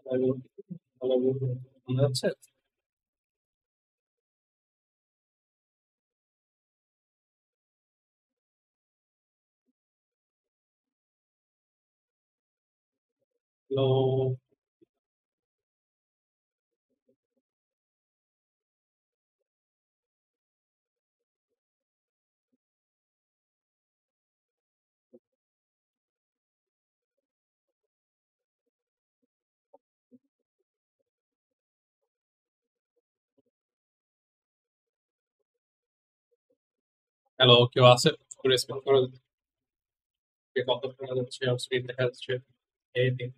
ভালো ভালো মনে হচ্ছে। হ্যালো, হ্যালো, কেউ আছে? রেসপন্ড করে কে কত শোনা যাচ্ছে, স্ক্রিন দেখা যাচ্ছে। এই দিন।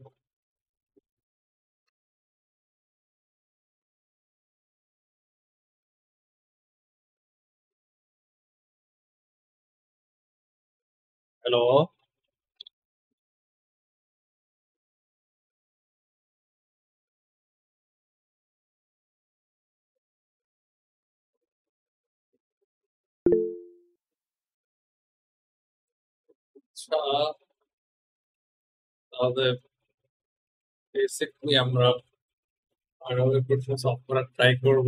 হ্যালো, আচ্ছা, তাহলে বেসিকলি আমরা আরো প্রশ্ন সলভ করার ট্রাই করব।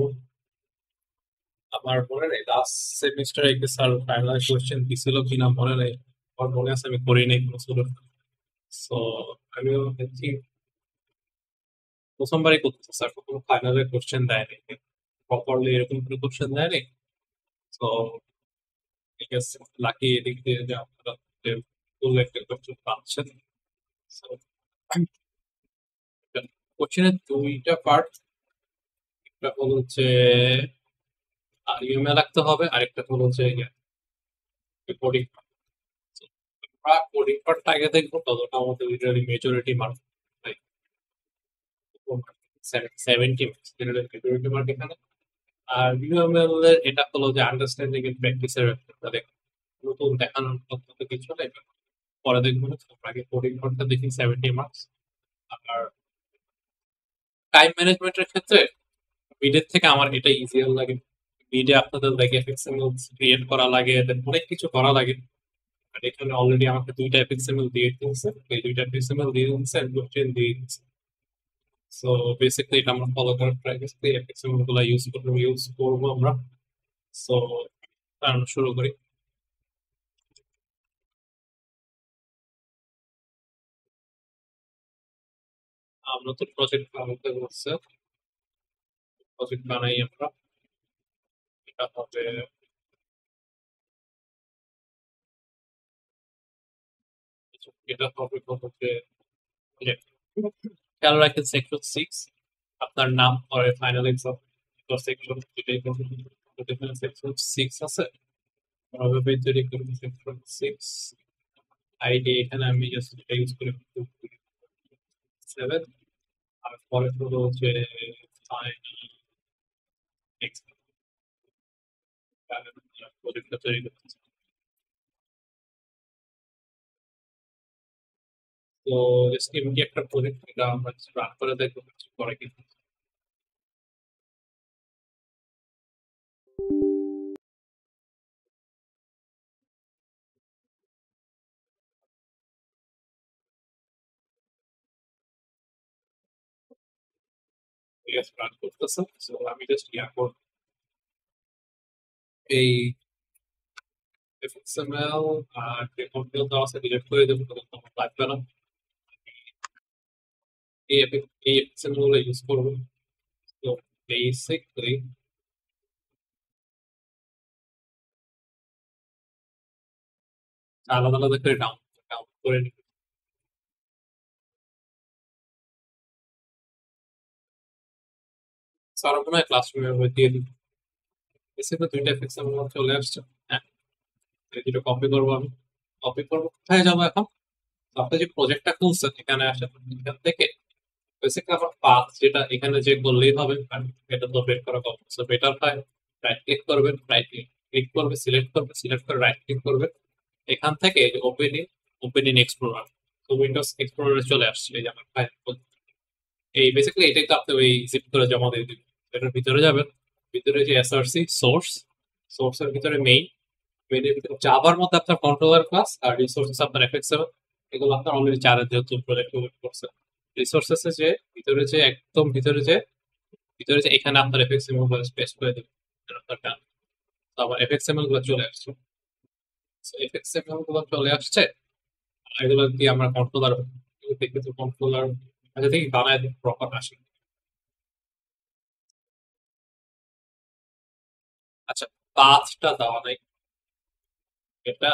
আমার মনে নেই লাস্ট সেমিস্টারে কি স্যার ফাইনাল কোশ্চেন দিছিল কিনা মনে নেই। আমার মনে আছে আমি করি নাই কোনো সলিউশন। সো আমিও দেখছি প্রথমবারই করতেছি স্যার, কখনো ফাইনালের কোশ্চেন দেয়নি, প্রপারলি এরকম কোনো কোশ্চেন দেয়নি। তো ঠিক আছে, লাকি এদিক দিয়ে যে আপনারা ফুল একটা কোশ্চেন পাচ্ছেন। কোশ্চেনের দুইটা পার্ট, একটা হলো হচ্ছে ইউএমএল রাখতে হবে, আরেকটা হলো হচ্ছে কোডিং। আমরা কোডিং পার্টটা আগে দেখবো, ততটা আমাদের literally majority mark, 70 majority mark এখানে। আর ইউএমএল এর এটা হলো যে আন্ডারস্ট্যান্ডিং এন্ড প্র্যাকটিসের ব্যাপারটা দেখো, নতুন দেখানোর মতো তো কিছু নেই, পরে দেখবো না। আমরা আগে কোডিং পার্টটা দেখি 70 মার্কস। আর টাইম ম্যানেজমেন্টের ক্ষেত্রে বিডের থেকে আমার এটা ইজিয়ার লাগে। বিডে আপনাদের লাগে এফএক্সএমএল ক্রিয়েট করা লাগে, then অনেক কিছু করা লাগে। আর এখানে অলরেডি আমাকে দুইটা এফএক্সএমএল দিয়ে দিয়েছে, এই দুইটা এফএক্সএমএল দিয়ে দিচ্ছে and কোশ্চেন দিয়ে দিচ্ছে। সো বেসিক্যালি এটা আমরা ফলো করার ট্রাই করছি, এফএক্সএমএল গুলো ইউজ করবো আমরা। সো আমরা শুরু করি। নতুন প্রজেক্ট বানাতে বলছে, প্রজেক্ট বানাই আমরা। এটা হবে এটা হবে হচ্ছে খেয়াল রাখেন সেকশন 6 আপনার নাম পরে ফাইনাল এক্সাম সেকশন, যেটাই সেকশন 6 আছে ওভাবে তৈরি করবো। সেকশন 6 আইডি এখানে আমি জাস্ট এটা ইউজ করে 7। আর পরে হলো হচ্ছে ফাইনাল এক্সাম প্রজেক্টটা তৈরি করতে। তো জাস্ট এমনি একটা প্রজেক্ট এটা আমরা রান করে দেখবো কিছু করে কিনা। ঠিক আছে, রান করতেছে। সো আমি জাস্ট ইয়া করব, এই এফএক্সএমএল আর যে কম্পিউটার দেওয়া আছে ডিলিট করে দেবো, তখন তোমার লাগবে না। এই এফএক্সএমএল গুলো ইউজ করবো। তো বেসিকলি আলাদা আলাদা করে ডাউন ডাউন করে নিই। স্যার মনে হয় ক্লাসরুমে দিয়ে দিই। বেসিক্যালি দুইটা এফএক্সএমএল চলে আসছে। হ্যাঁ, এই দুটো কপি করবো আমি। কপি করবো, কোথায় যাবো এখন? তো আপনি যে প্রজেক্টটা খুলছেন এখানে আসেন, এখান থেকে বেসিক্যালি আমার পাথ যেটা এখানে যে বললেই হবে, কারণ এটা তো বের করা কম। সো বেটার হয় রাইট ক্লিক করবেন, রাইট ক্লিক করবে, সিলেক্ট করে রাইট ক্লিক করবে। এখান থেকে ওপেন ইন এক্সপ্লোরার, তো উইন্ডোজ এক্সপ্লোরারে চলে আসছে এই যে আমার ফাইল। এই বেসিক্যালি এটাই তো আপনি ওই জিপ করে জমা দিয়ে দিবেন। এটার ভিতরে যাবেন, ভিতরে যে এসআরসি সোর্সের ভিতরে মেইনের ভিতরে জাভার মধ্যে আপনার কন্ট্রোলার ক্লাস আর রিসোর্সেস আপনার এফএক্স7, এগুলো আপনার অলরেডি জানেন যেহেতু প্রজেক্ট করছেন। রিসোর্সেসে যে ভিতরে যে একদম ভিতরে যে এখানে আপনার এফএক্সএমএল গুলো পেস্ট করে দেবেন আপনার ডান। তো আমার এফএক্সএমএল গুলো চলে আসছে। এফএক্সএমএল গুলো চলে আসছে, আর এগুলো দিয়ে আমরা কন্ট্রোলার দেখবে তো কন্ট্রোলার আগে থেকে বানায় প্রপার আসে। আচ্ছা, পাঁচটা দেওয়া নাই এটা,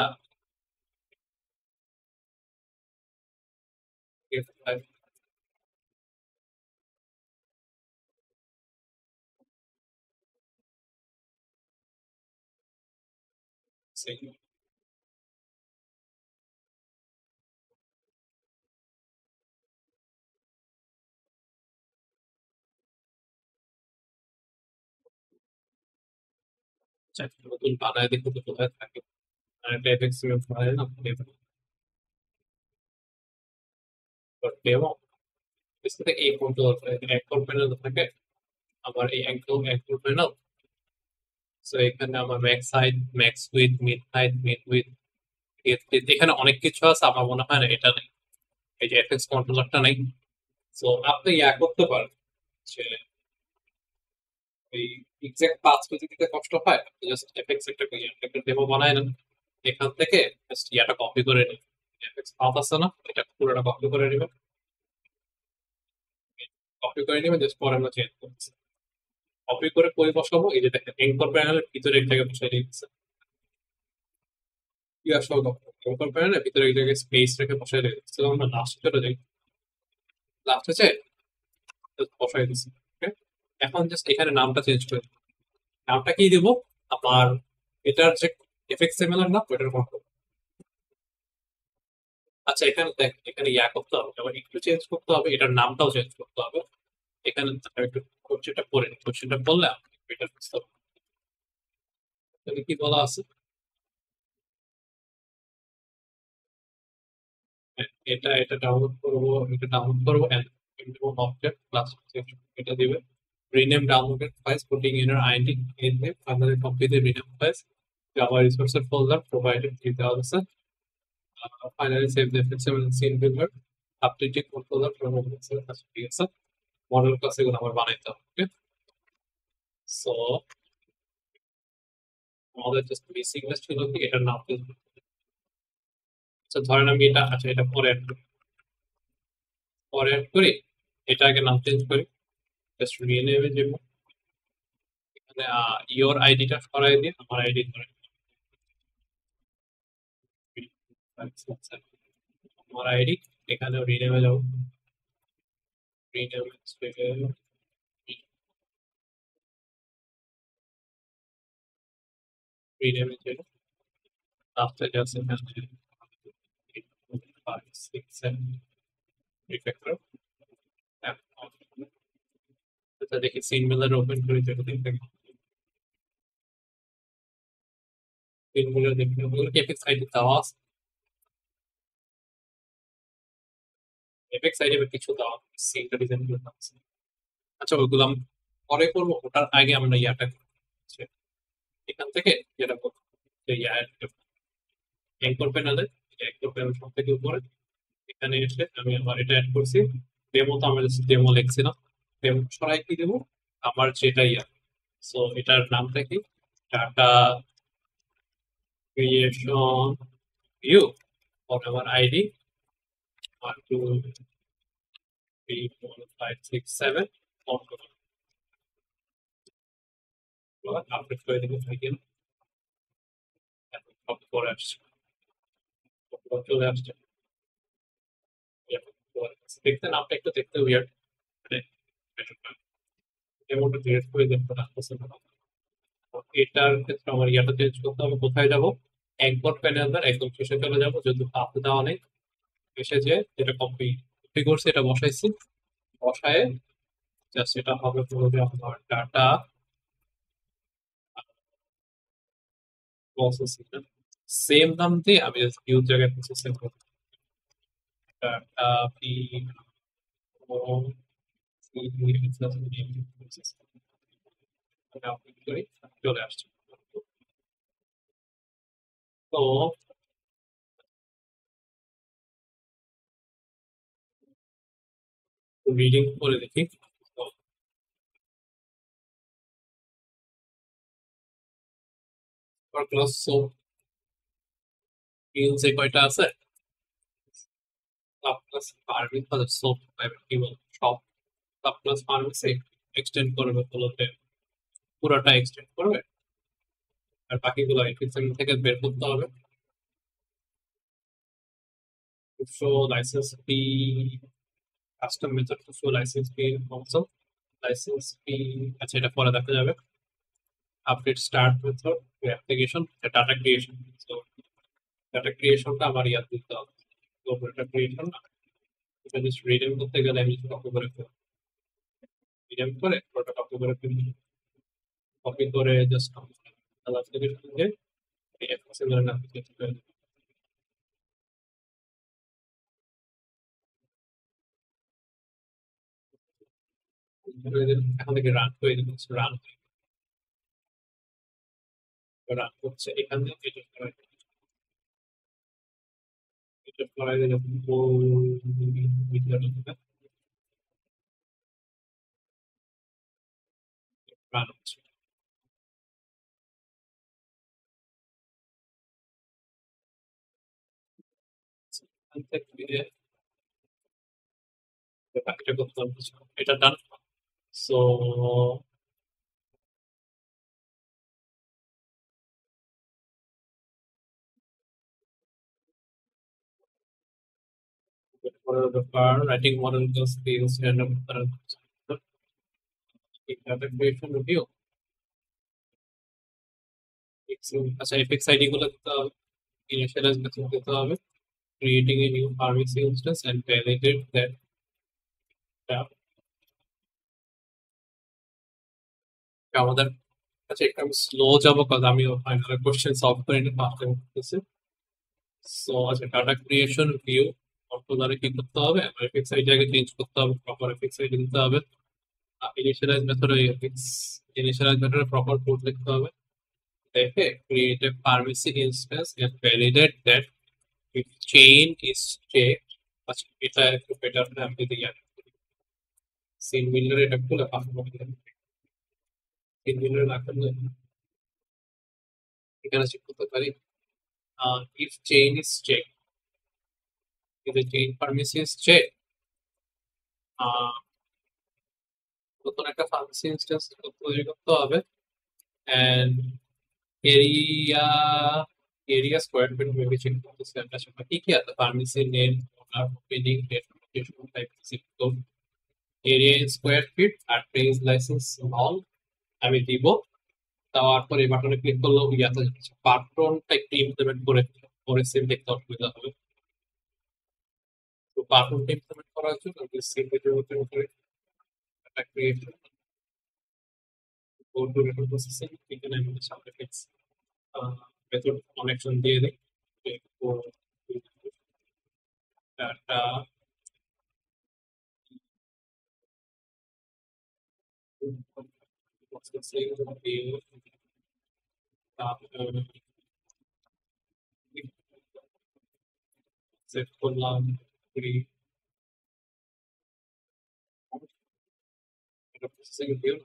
নতুন বানায় দেখো তো কোথায় থাকে। আর একটা এফএক্সএমএল ফাইল না ডেমো, এই কন্ট্রোলার অ্যাঙ্কর প্যানেল থাকে। আমার এই অ্যাঙ্কর প্যানেল, সো এখানে আমার max height, max with, mid height, mid with, এখানে অনেক কিছু আছে। আমার মনে হয় না এটা নেই, এই যে এফএক্স কন্ট্রোলারটা নেই। সো আপনি করতে পারেন যে ওই এক্সাক্ট পাঁচ কেজি দিতে কষ্ট হয়, আপনি জাস্ট এফএক্স একটা ডেমো বানায় নেন, এখান থেকে জাস্ট কপি করে নিন। এফএক্স পাথ আছে না, এটা পুরোটা কপি করে নেবেন। কপি করে নেবেন, জাস্ট পরে আমরা চেঞ্জ করছি। কপি করে কই বসাবো, এই যে দেখেন এঙ্কর প্যানেলের ভিতরে এক জায়গায় বসাই দিয়েছে। সহ এঙ্কর প্যানেলের ভিতরে এক জায়গায় স্পেস রেখে বসাই দিয়েছে। আমরা লাস্ট চলে যাই, লাস্ট হচ্ছে বসাই দিচ্ছি। এখন জাস্ট এখানে নামটা চেঞ্জ করে দিই। নামটা কি দেবো, আমার এটার যে এফএক্সএমএল এর নাম ওইটার মতো। আচ্ছা, এখানে দেখ, এখানে করতে হবে, আবার একটু চেঞ্জ করতে হবে, এটার নামটাও চেঞ্জ করতে হবে। এখানে আমি একটু কোশ্চেনটা পড়ে নিই, কোশ্চেনটা বললে আমি এটা বুঝতে পারবো। এখানে কি বলা আছে, এটা এটা ডাউনলোড করবো, and object class এটা দিবে। rename downloaded files putting in your id in the finally complete rename files java resources folder provided in the other set. Finally save the flexible scene builder updating controller from ঠিক আছে। Model class এগুলো আমার বানাইতে হবে। So আমাদের just basic ছিল কি এটার নাম। আচ্ছা ধরেন আমি এটা, আচ্ছা এটা পরে অ্যাড করি, এটা আগে নাম চেঞ্জ করি, জাস্ট রিনেমে যাব। এখানে ইওর আইডিটা সরাই দিয়ে আমার আইডি ধরে, আমার আইডি এখানে রিনেমে যাবো, রিনেমে রিনেমে যাব। আফটার জাস্ট এখানে 5 6 7 রিফ্যাক্টর। আচ্ছা দেখি সিন মিলার ওপেন করে দেখো, সিন মিলার দেখি ওগুলো কি এফএক্স আইডি দেওয়া আছে, এফএক্স আইডি বা কিছু দেওয়া সিনটা ডিজাইন করে দেওয়া আছে। আচ্ছা ওইগুলো আমি পরে করবো, ওটার আগে আমরা করছি। এখান থেকে যেটা করবো যে অ্যাঙ্কর প্যানেলে, অ্যাঙ্কর প্যানেল সব থেকে উপরে এখানে এসে আমি আমার এটা অ্যাড করছি। ডেমো তো আমরা ডেমো লিখছিলাম, ডেমো সরাই কি দেবো, আমার যেটা সো এটার নামটা কি, ডাটা ক্রিয়েশন ভিউ ফর আমার আইডি 1 2 3 4 5 6 7 আপডেট করে দিবো থাকি সব করে আসছে, চলে আসছে। দেখতে নামটা একটু দেখতে উইয়ার্ড, মানে ডেমোটা ডিলিট করে দেখতে লাগতেছে না। এটার ক্ষেত্রে আমার চেঞ্জ করতে হবে, কোথায় যাব, একবার প্যানেলের একদম শেষে চলে যাবো, যেহেতু আপনি দেওয়া নেই। এসে যে যেটা কপি করছি এটা বসাইছি, বসায় জাস্ট এটা হবে পুরো যে আপনার ডাটা প্রসেসিং, সেম নাম দিয়ে আমি জাস্ট নিউ জায়গায় প্রসেসিং করব। ডাটা পি ও সি চলে আসছে। তো রিডিং করে দেখি। ক্লাস সোপ যে কয়টা আছে সাব ক্লাস ফার্মিং সোপ কি বল সব সাব ক্লাস ফার্মেসি এক্সটেন্ড করবে বলতে পুরোটা এক্সটেন্ড করবে, আর বাকিগুলো এফিসিয়েন্ট থেকে বের করতে হবে। Show licence fee, custom method to show licence fee also, licence fee আচ্ছা এটা পরে দেখা যাবে। Update start method application data creation, তো ডাটা ক্রিয়েশনটা আমার ইয়াদ দিতে হবে। তো ডাটা ক্রিয়েশন না, এটা জাস্ট রিডেম করতে গেলে আমি কপি করে ফেলবো, রিডেম করে পুরোটা কপি করে ফেলবো, কপি করে জাস্ট অ্যাপ্লিকেশন দিয়ে এক্সেলের অ্যাপ্লিকেশন এখন থেকে রান করে দিচ্ছে, রান রান করছে এখান থেকে এটা করাই দিলে রান হচ্ছে। এখান থেকে বাকিটা করতে হবে, এটা ডান। সো ব্যাপার writing model skills random data creation review. আচ্ছা এফএক্স আইডি গুলো দিতে হবে, ইনিশিয়ালাইজ মেথড দিতে হবে, creating a new pharmacy instance and validate that tab। আমাদের আচ্ছা একটু আমি স্লো যাবো কারণ আমি ফাইনাল কোশ্চেন সলভ করে নিতে পারতেছি। সো আচ্ছা ডাটা ক্রিয়েশন ভিউ অর্থ দ্বারা কি করতে হবে, আমার এফএক্স আইডি আগে চেঞ্জ করতে হবে, প্রপার এফএক্স আইডি দিতে হবে, ইনিশিয়ালাইজ মেথডে এফএক্স ইনিশিয়ালাইজ মেথডে প্রপার কোড লিখতে হবে, দেখে create a pharmacy instance and validate that if chain is checked। আচ্ছা এটা একটু বেটার আমি যদি সিন বিল্ডার এটা খুলে পাসওয়ার্ড সিন বিল্ডার না করলে এখানে চেক করতে পারি if chain is checked, if the chain pharmacy is checked, নতুন একটা ফার্মেসি ইনস্ট্যান্স তৈরি করতে হবে and area area square feet maybe check করতেছি আমরা সেটা কি কি আছে, pharmacy name owner opening date location type simple area in square feet আর প্রেস লাইসেন্স অল আমি দিব। দেওয়ার পর এই বাটনে ক্লিক করলেও ইয়াতে যাচ্ছে, বাটনটা একটু ইমপ্লিমেন্ট করে পরে সেভ দেখতে অসুবিধা হবে। তো বাটনটা ইমপ্লিমেন্ট করার জন্য সেভ ভিডিওতে উপরে একটা creation go to record processing, এখানে আমি সামনে ফিক্স মেথড কানেকশন দিয়ে দিই, ডাটা processing দিয়ে সেট করলাম free processing view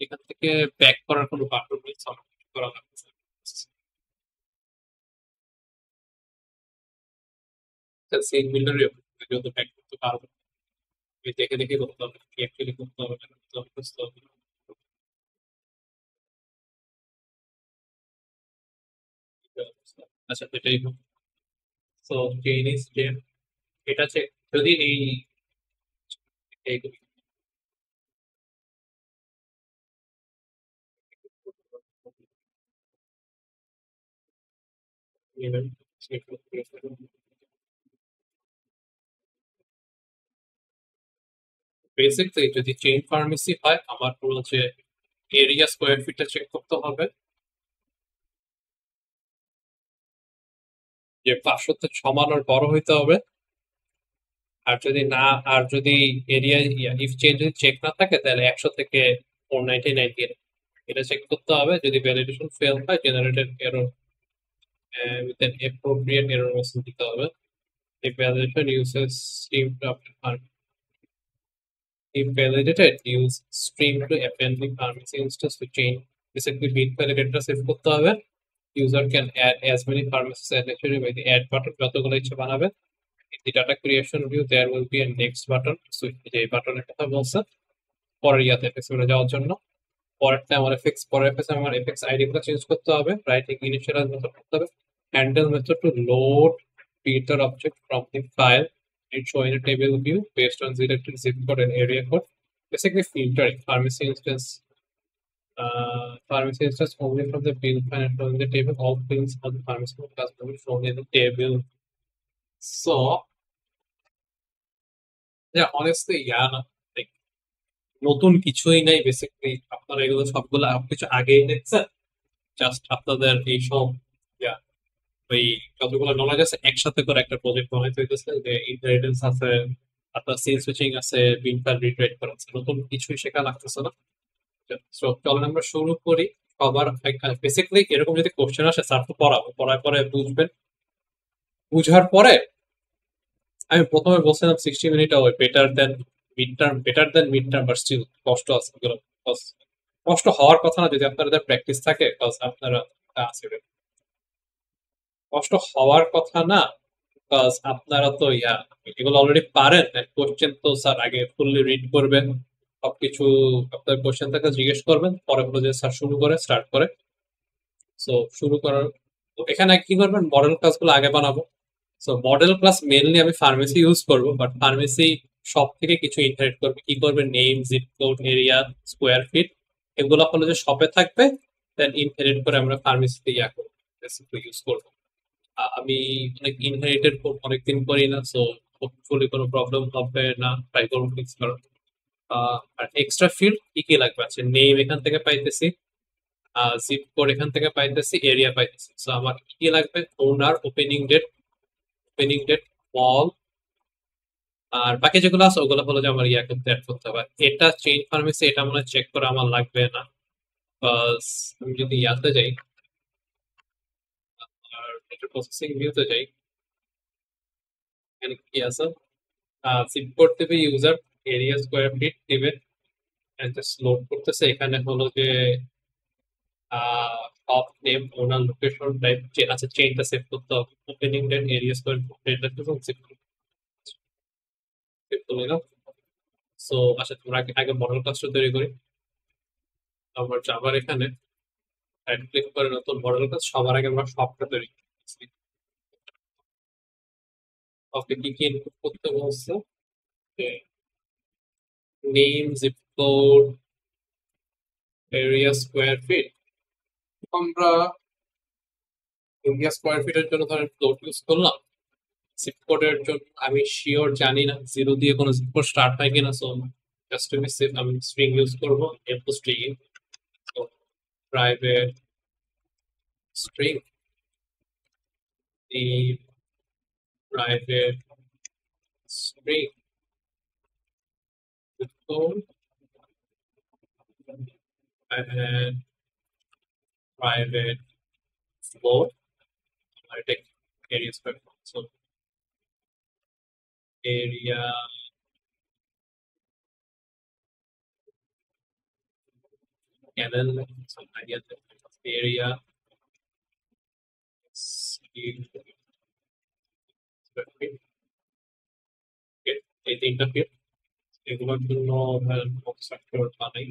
এখান থেকে ব্যাক করার কোনো বাটন নেই, সাবমিট করা লাগছে। সিন বিল্ডারে যত ব্যাক করতে পারবো দেখে দেখে করতে হবে, কি অ্যাকচুয়ালি করতে হবে না করতে হবে। আচ্ছা এটাই হোক। সো চেইন ইজ চেইন এটা যদি এই এই বেসিকলি যদি চেইন ফার্মেসি হয় আমার পুরো হচ্ছে এরিয়া স্কোয়ার ফিটটা চেক করতে হবে, যে 500 থেকে সমান আর বড় হইতে হবে, আর যদি না আর যদি এরিয়া ইফ চেঞ্জ যদি চেক না থাকে তাহলে 100 থেকে 499 এটা চেক করতে হবে, যদি ভ্যালিডেশন ফেল হয় generated error with an appropriate error message দিতে হবে if validator uses stream to append if validated use stream to append the pharmacy instance to change basically bit validator save করতে হবে user can add as many pharmacies as necessary by the add button যতগুলো ইচ্ছে বানাবে in the data creation view there will be a next button so এই বাটনের কথা বলছে পরের ইয়াতে এফএক্স মেনে যাওয়ার জন্য পরেরটা আমার এফএক্স পরের এফএক্স আমার এফএক্স আইডি গুলো চেঞ্জ করতে হবে রাইটিং ইনিশিয়ালাইজ মেথড করতে হবে handle method to load filter object from the file and show in a table view based on selected zip code and area code basically filtering pharmacy instance only from the bill file and from the table all bills on the pharmacy class will be shown in the table so yeah honestly yeah no, like নতুন কিছুই নাই basically আপনারা এগুলো সবগুলো কিছু আগেই দেখছেন just আপনাদের এইসব ওই যতগুলো নলেজ আছে একসাথে করে একটা প্রজেক্ট বানাইতে হইতেছে যে ইনহেরিটেন্স আছে আপনার সেল সুইচিং আছে বিল ফাইল রিট্রাইট করা আছে নতুন কিছুই শেখা লাগতেছে না সো চলেন আমরা শুরু করি সবার বেসিক্যালি এরকম যদি কোশ্চেন আসে স্যার তো পড়াবো পড়ার পরে বুঝবেন বুঝার পরে আমি প্রথমে বলছিলাম 60 মিনিট ওই better than mid term but still কষ্ট আছে এগুলো কষ্ট হওয়ার কথা না যদি আপনাদের প্র্যাকটিস থাকে আপনারা আছে কষ্ট হওয়ার কথা না বিকজ আপনারা তো এগুলো অলরেডি পারেন কোশ্চেন তো স্যার আগে ফুললি রিড করবেন সবকিছু আপনার কোশ্চেন থেকে জিজ্ঞেস করবেন পরে বলে যে স্যার শুরু করে স্টার্ট করে সো শুরু করার তো এখানে কি করবেন মডেল ক্লাসগুলো আগে বানাবো সো মডেল ক্লাস মেনলি আমি ফার্মেসি ইউজ করবো বাট ফার্মেসি সব থেকে কিছু ইনহেরিট করবে কি করবে name zip code area square feet এগুলো হলো যে শপে থাকবে দেন ইনহেরিট করে আমরা ফার্মেসিতে ইউজ করবো আমি অনেক ইনহেরিটেড অনেকদিন করি না সো হোপফুলি কোনো প্রবলেম হবে না ট্রাই করবো ফিক্স করার আর এক্সট্রা ফিল্ড কি কি লাগবে আছে নেম এখান থেকে পাইতেছি জিপ কোড এখান থেকে পাইতেছি এরিয়া পাইতেছি সো আমার কি কি লাগবে ওনার ওপেনিং ডেট মল আর বাকি যেগুলো আছে ওগুলো হলো যে আমার করতে অ্যাড করতে হবে এটা চেঞ্জ ফার্মেসি এটা মনে চেক করে আমার লাগবে না আমি যদি ইয়াতে যাই আর এটা প্রসেসিং ভিউতে যাই এখানে কি আছে জিপ কোড দেবে ইউজার এরিয়া স্কোয়ার ফিট দিবে জাস্ট লোড করতেছে এখানে হলো যে shop name owner location type আচ্ছা চেইনটা সেভ করতে হবে opening date area square feet এটা তো সেভ করতে সো আচ্ছা তোমরা আগে মডেল ক্লাসটা তৈরি করি আমার জাভার এখানে রাইট ক্লিক করে নতুন মডেল ক্লাস সবার আগে আমরা শপটা তৈরি করতেছি ওকে কি কি ইনপুট করতে বলছে name zip code area square feet আমরা এরিয়া স্কোয়ার ফিটের জন্য ধরেন ফ্লোট ইউজ করলাম জিপ কোডের জন্য আমি শিওর জানি না জিরো দিয়ে কোনো জিপ কোড স্টার্ট হয় কিনা so just to be safe আমি স্ট্রিং ইউজ করব এরপর string so private string the private string with code and private float I take area square so area canal some idea area এই তিনটা fit এগুলোর জন্য constructor বানাই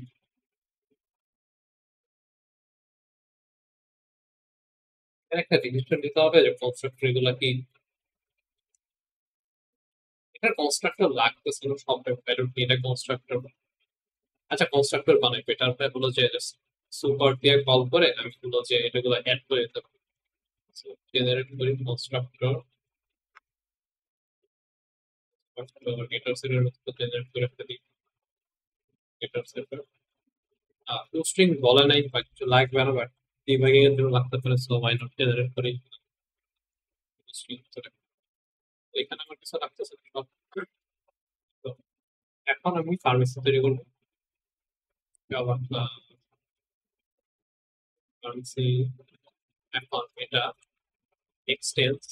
একটা register দিতে হবে যে কনস্ট্রাক্টর এগুলা কি এটা কনস্ট্রাক্টর লাগতেছে না সব এটা কনস্ট্রাক্টর আচ্ছা কনস্ট্রাক্টর বানাই বেটার হলো যে সুপার দিয়ে কল করে আমি হলো যে এটাগুলো অ্যাড করে দিতে পারি জেনারেট করি কনস্ট্রাক্টর ডেটা সেটের মধ্যে জেনারেট করে ফেলি ডেটা সেটের টু স্ট্রিং বলে নাই বা কিছু লাগবে না বাট ডিবাগিং এর জন্য লাগতে পারে সো ওয়াই নট জেনারেট করি স্ট্রিং এখানে আমার কিছু লাগতেছে সব তো এখন আমি ফার্মেসি তৈরি করবো ফার্মেসি এখন এটা এক্সটেন্স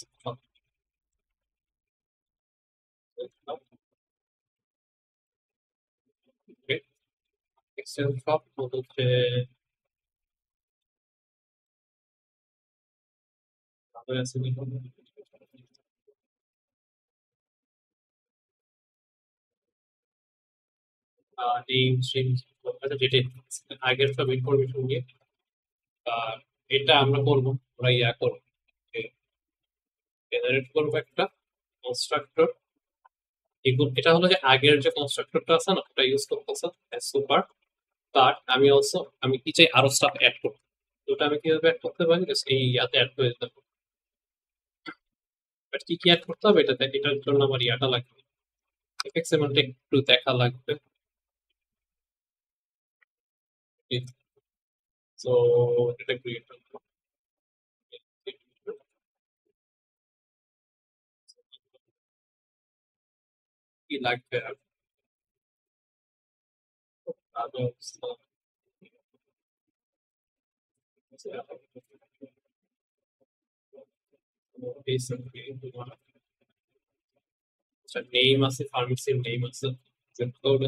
এক্সটেন্স সব হচ্ছে নেম স্ট্রিম যেটা আগের সব ইনফরমেশন নিয়ে আর এটা আমরা করবো, আমরা ইয়া করবো, জেনারেট করবো একটা কনস্ট্রাক্টর। এগুলো এটা হলো যে আগের যে কনস্ট্রাক্টরটা আছে না ওটা ইউজ করতেছে সুপার, বাট আমি কি চাই আরো স্টাফ অ্যাড করতে। তো ওটা আমি কিভাবে অ্যাড করতে পারি, Just এই ইয়াতে অ্যাড করে দিতে পারি। বাট কি কি অ্যাড করতে হবে এটাতে, এটার জন্য আমার ইয়াটা লাগবে, এক্সএমএলটা একটু দেখা লাগবে। সো এটা ক্রিয়েট কি লাগবে আর আচ্ছা নেম আছে, ফার্মেসির নেম আছে, জিপ কোড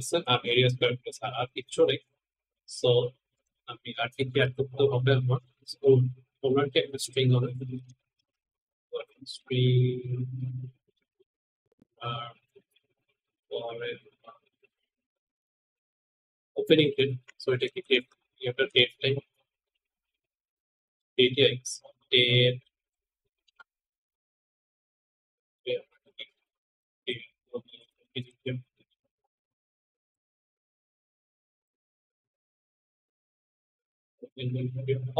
আছে, আর এরিয়া স্কোয়ার আছে, আর কিচ্ছু নেই। সো আমি আর কি কি অ্যাড করতে হবে আমার, ওনারকে একটা স্ট্রিং হবে, স্ট্রিং আর পরে ওপেনিং ডেট। সো এটা কি ডেট, এটা ডেট টাইম, ডেট ডেট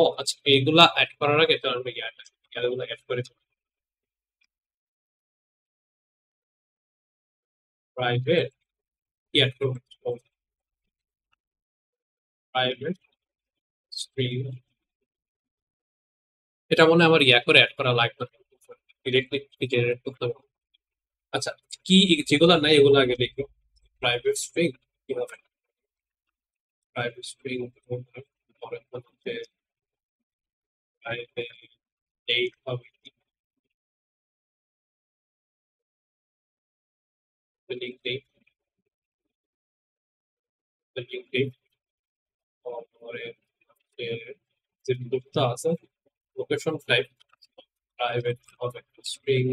ও আচ্ছা, এইগুলা অ্যাড করার আগে তো আমি ইয়াগুলো অ্যাড করে প্রাইভেট কি অ্যাড করবো, প্রাইভেট স্ট্রিং। এটা মনে হয় আমার ইয়া করে অ্যাড করা লাগবে না, ডিরেক্টলি জেনারেট করতে হবে। আচ্ছা কি যেগুলো নাই এগুলো আগে লিখবো, প্রাইভেট স্ট্রিং কিভাবে, প্রাইভেট স্ট্রিং পরে হচ্ছে প্রাইভেট ডেট হবে, লিঙ্ক ডেট, লিঙ্ক ডেট, পরে হচ্ছে যে গ্রুপটা আছে লোকেশন টাইপ, প্রাইভেট হবে স্ট্রিং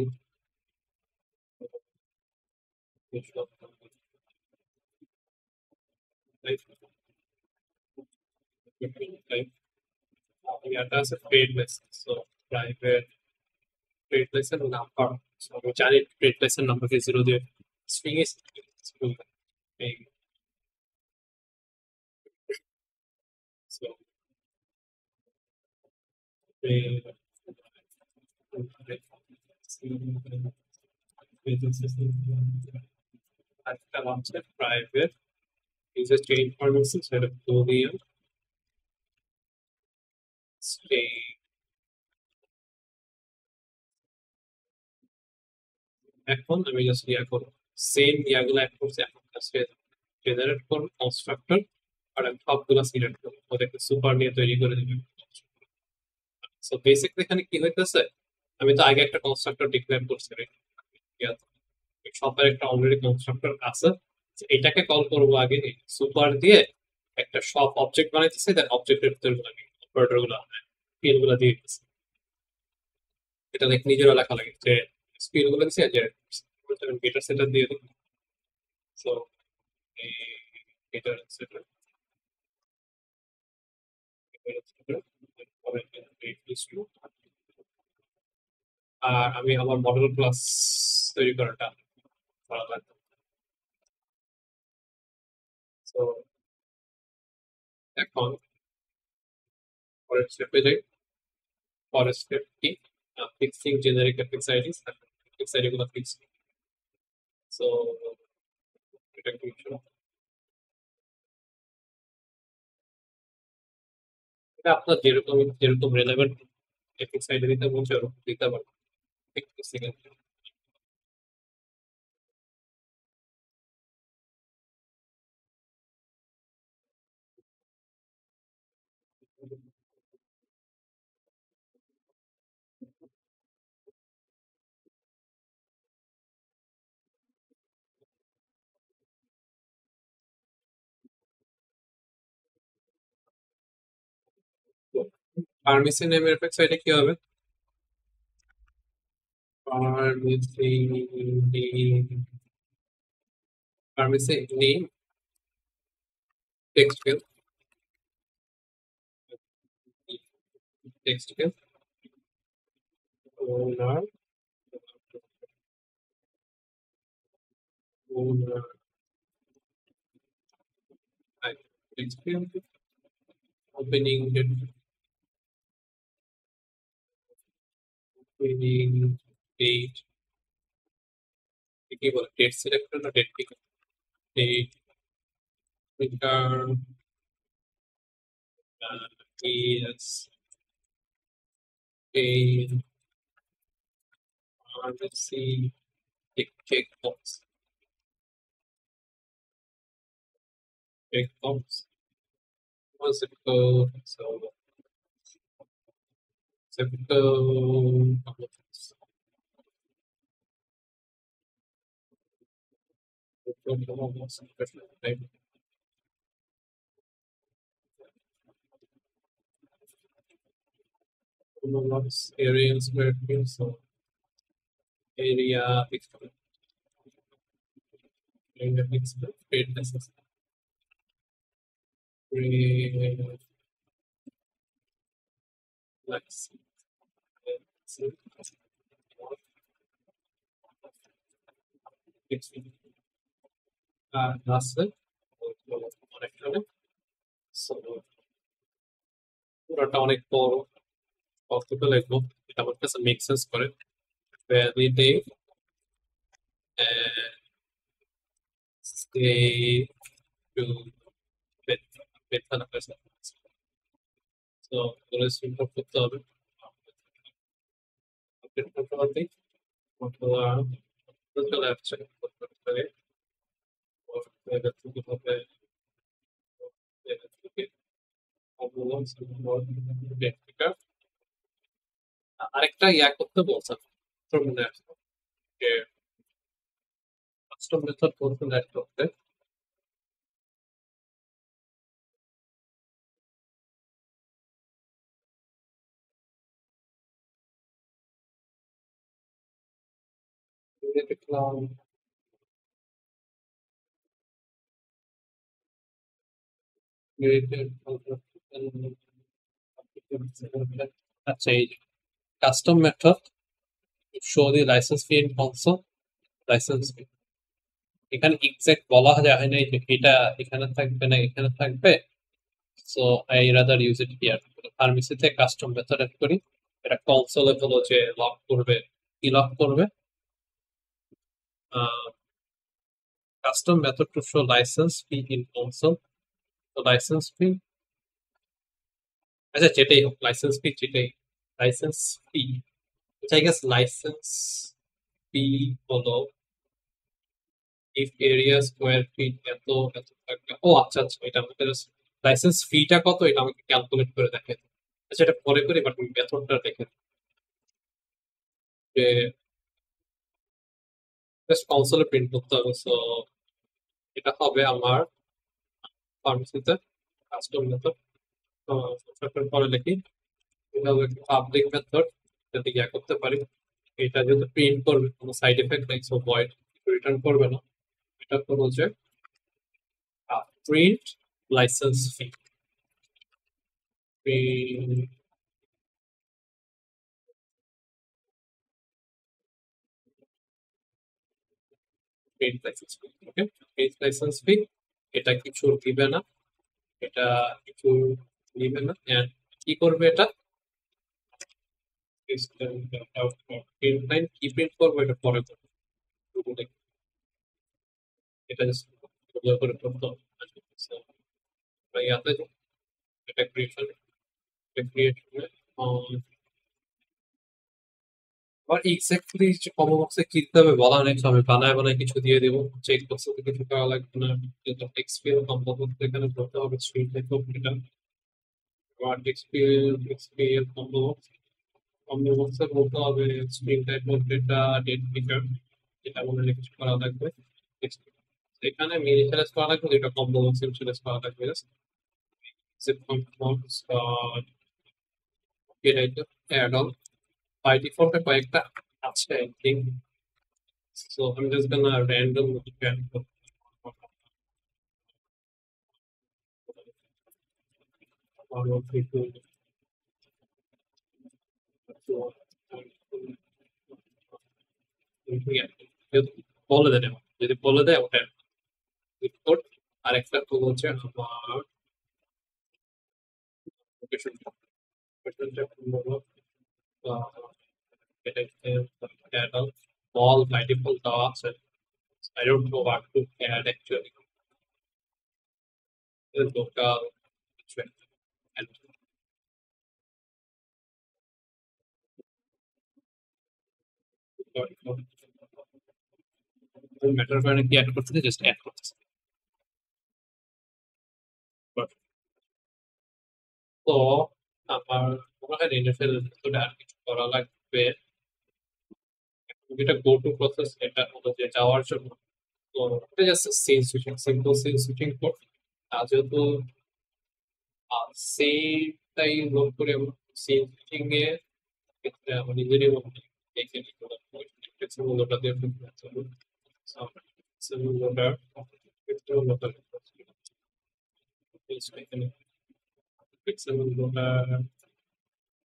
টাইপ, ইয়াটা আছে paid message, so private paid message number, so আমি জানি পেড মেসেজ নাম্বারকে জিরো দিয়ে স্ট্রিং এ সো একটা হচ্ছে প্রাইভেট ইউজার চেঞ্জ ইনফরমেশন সেটা বলিয়ান স্ট্রিং। এখন আমি জাস্ট ইয়া করবো, সেম ইয়াগুলো অ্যাড করছি, এখন জাস্ট জেনারেট করবো কনস্ট্রাক্টর আর আমি সবগুলো সিলেক্ট করবো, ওদেরকে সুপার নিয়ে তৈরি করে দিবেন। সো বেসিক এখানে কি হইতেছে, আমি তো আগে একটা কনস্ট্রাক্টর ডিক্লেয়ার করছি right? সবার একটা অলরেডি কনস্ট্রাক্টর আছে, তো এটাকে কল করবো আগে সুপার দিয়ে, একটা সব অবজেক্ট বানাইতেছে, দেন অবজেক্টের ভিতরে আমি অপারেটর গুলো ফিল গুলো দিয়ে দিতেছি। এটা লাইক নিজেরও লেখা লাগে যে স্পিল গুলো দিচ্ছে যে গেটার সেটার দিয়ে দিই। সো এই গেটার সেটার আর আমি আমার মডেল ক্লাস তৈরি করাটা করা লাগবে। তো এখন পরের স্টেপে যাই, পরের স্টেপ কি, fixing generic FX IDs, FX ID গুলো ফিক্স। সো এটা কি এটা আপনার যেরকম যেরকম রেলেভেন্ট এফএক্স আইডি দিতে বলছে ওরকম দিতে পারবেন। একটু সেকেন্ড, পারমিশন নেমের এফেক্টস এটা কি হবে? Permission name text field, text field owner owner text field opening opening date, কি বলে ডেট সিলেক্টর না date picker, date picker is a pharmacy checkbox, checkbox was it code, so zip code area square field, so area explain greatness relax আছে অনেকটা অনেক, so পুরোটা অনেক বড়, কতটা লিখবো এটা আমার কাছে মেক সেন্স করে, validate and stay to bit method আছে, so এগুলো সিম্পল করতে হবে, আপডেট করতে হবে অথবা চলে আসছে করতে হবে, এটা থেকে হবে এটা থেকে আরেকটা ইয়া করতে বলছেন মনে আছে যে কাস্টম মেথড বলছেন অ্যাড করতে, দেখলাম আচ্ছা এই custom method show the licence fee and console licence fee, এখানে এক্সাক্ট বলা যায় নাই যে এটা এখানে থাকবে না এখানে থাকবে, so I rather use it here. ফার্মেসিতে কাস্টম মেথড অ্যাড করি, এটা কনসোলে হলো যে লক করবে, কি লক করবে custom method to show licence fee in console, তো লাইসেন্স ফি আচ্ছা যেটাই হোক লাইসেন্স ফি যেটাই licence fee, I guess licence fee হলো ইফ এরিয়া স্কোয়ার ফিট এত এত থাকবে, ও আচ্ছা আচ্ছা এটা আমাদের লাইসেন্স ফিটা কত এটা আমাকে ক্যালকুলেট করে দেখে, আচ্ছা এটা পরে করি বাট মেথডটা দেখে যে জাস্ট কনসোলে প্রিন্ট করতে হবে, সো এটা হবে আমার ফার্মেসিতে কাস্টম মেথড, পরে লিখি এটা হবে পাবলিক মেথড, যাতে ইয়া করতে পারি, এটা যেহেতু প্রিন্ট করবে কোনো সাইড এফেক্ট নেই, সো ভয়েড রিটার্ন করবে না, এটা করবো যে প্রিন্ট লাইসেন্স ফি, প্রিন্ট লাইসেন্স ফি, ওকে প্রিন্ট লাইসেন্স ফি, এটা কিছু দিবে না, এটা কিছু নিবে না, and কি করবে এটা প্রিন্ট লাইন কি প্রিন্ট করবো এটা পরে করবো, এটা জাস্ট করে করতে হবে, So, ইয়াতে এটা ক্রিয়েশন ক্রিয়েট করে আর এক্স্যাক্টলি কমন বক্সে কি দিতে হবে বলা নেই, আমি বানায় বানায় কিছু দিয়ে দেবো, চেক বক্সে কিছু করা লাগবে না, যেহেতু টেক্সট ফিল্ড কমন বক্স এখানে ধরতে হবে স্ক্রিন টাইপ এটা, আর টেক্সট ফিল্ড কমন বক্সে বলতে হবে screen type data date picker, এটা মনে কিছু করা লাগবে, এখানে ইনিশিয়ালাইজ করা লাগবে, এটা কমন বক্সে ইনিশিয়ালাইজ করা লাগবে, zip এটাই তো অ্যাড অন বাই ডিফল্টে কয়েকটা আছে আই থিঙ্ক সো আমি জাস্ট গোনা র্যান্ডম অ্যাড করব বলে দেন যদি বলে দেয় ওটা রিপোর্ট আর একটা তো হচ্ছে আমার লোকেশনটা লোকেশনটা হলো এটা add on all by default দেওয়া আছে I don't know what to add actually local and matter করে কি অ্যাড করতে জাস্ট অ্যাড করতেছে তো আমার মনে হয় ইনিশিয়াল ভিতরে আর কিছু করা লাগবে এটা গো টু প্রসেস এটা হলো যে যাওয়ার জন্য তো এটা just scene switching simple scene switching code যেহেতু সেইটাই লোড করে সিন সুইচিং এ ক্ষেত্রে আমার নিজেরই মনে হয় দেখে নিতে হবে ফ্লেক্সিবল লোডার দিয়ে flexible loader flexible loader flexible loader.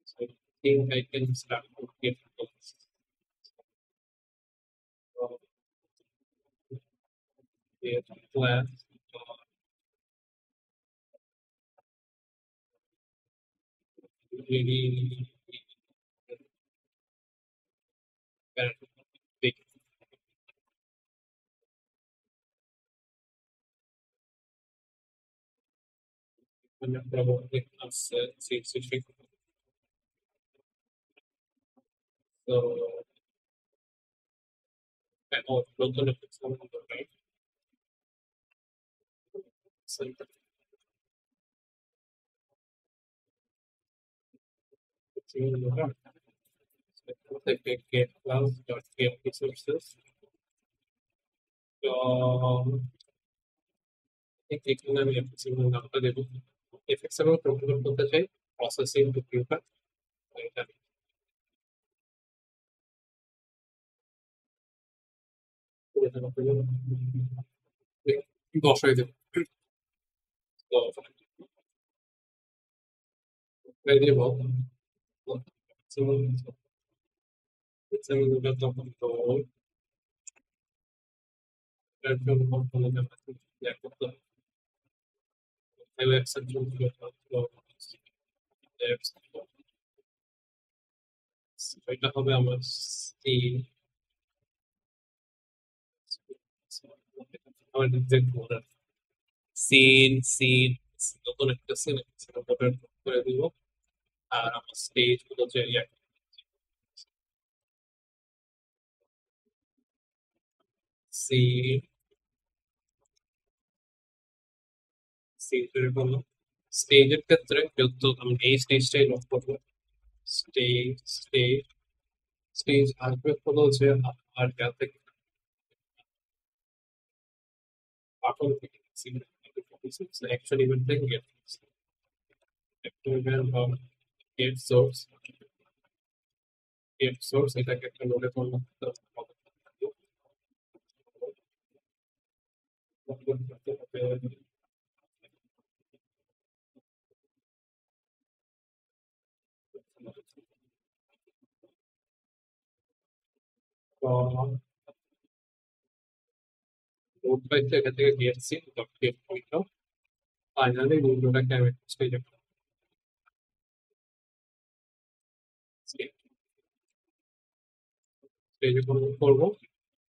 So I think I can start to get those. So the class really big probably as switching. So I know local flexible loader, right? So flexible loader. So I can get class dot get resources. এখানে আমি flexible নামটা দেবো flexible programme করতে চাই processing to prepare এটা বসাই দেবো তো বসাই দেব ফ্লেক্সিবল তখন তো এটার জন্য কোনো করতে হবে এক্সেপশন এটা হবে আমার সি আমার এক্সাক্ট মনে সিন নতুন একটা সিন করে দিব আর আমার স্টেজ গুলো যে সিন সিন তৈরি করলাম স্টেজের ক্ষেত্রে যেহেতু আমি এই স্টেজটাই লক করবো স্টেজ স্টেজ স্টেজ আসবে হলো যে আমার থেকে বাটন থেকে actually event থেকে get source এটাকে একটা নোডে করলাম নোড পাইতে এখান থেকে গেটছি ডট গেট পয়েন্ট ফাইনালি উইন্ডোটাকে আমি স্টেজে স্টেজে করবো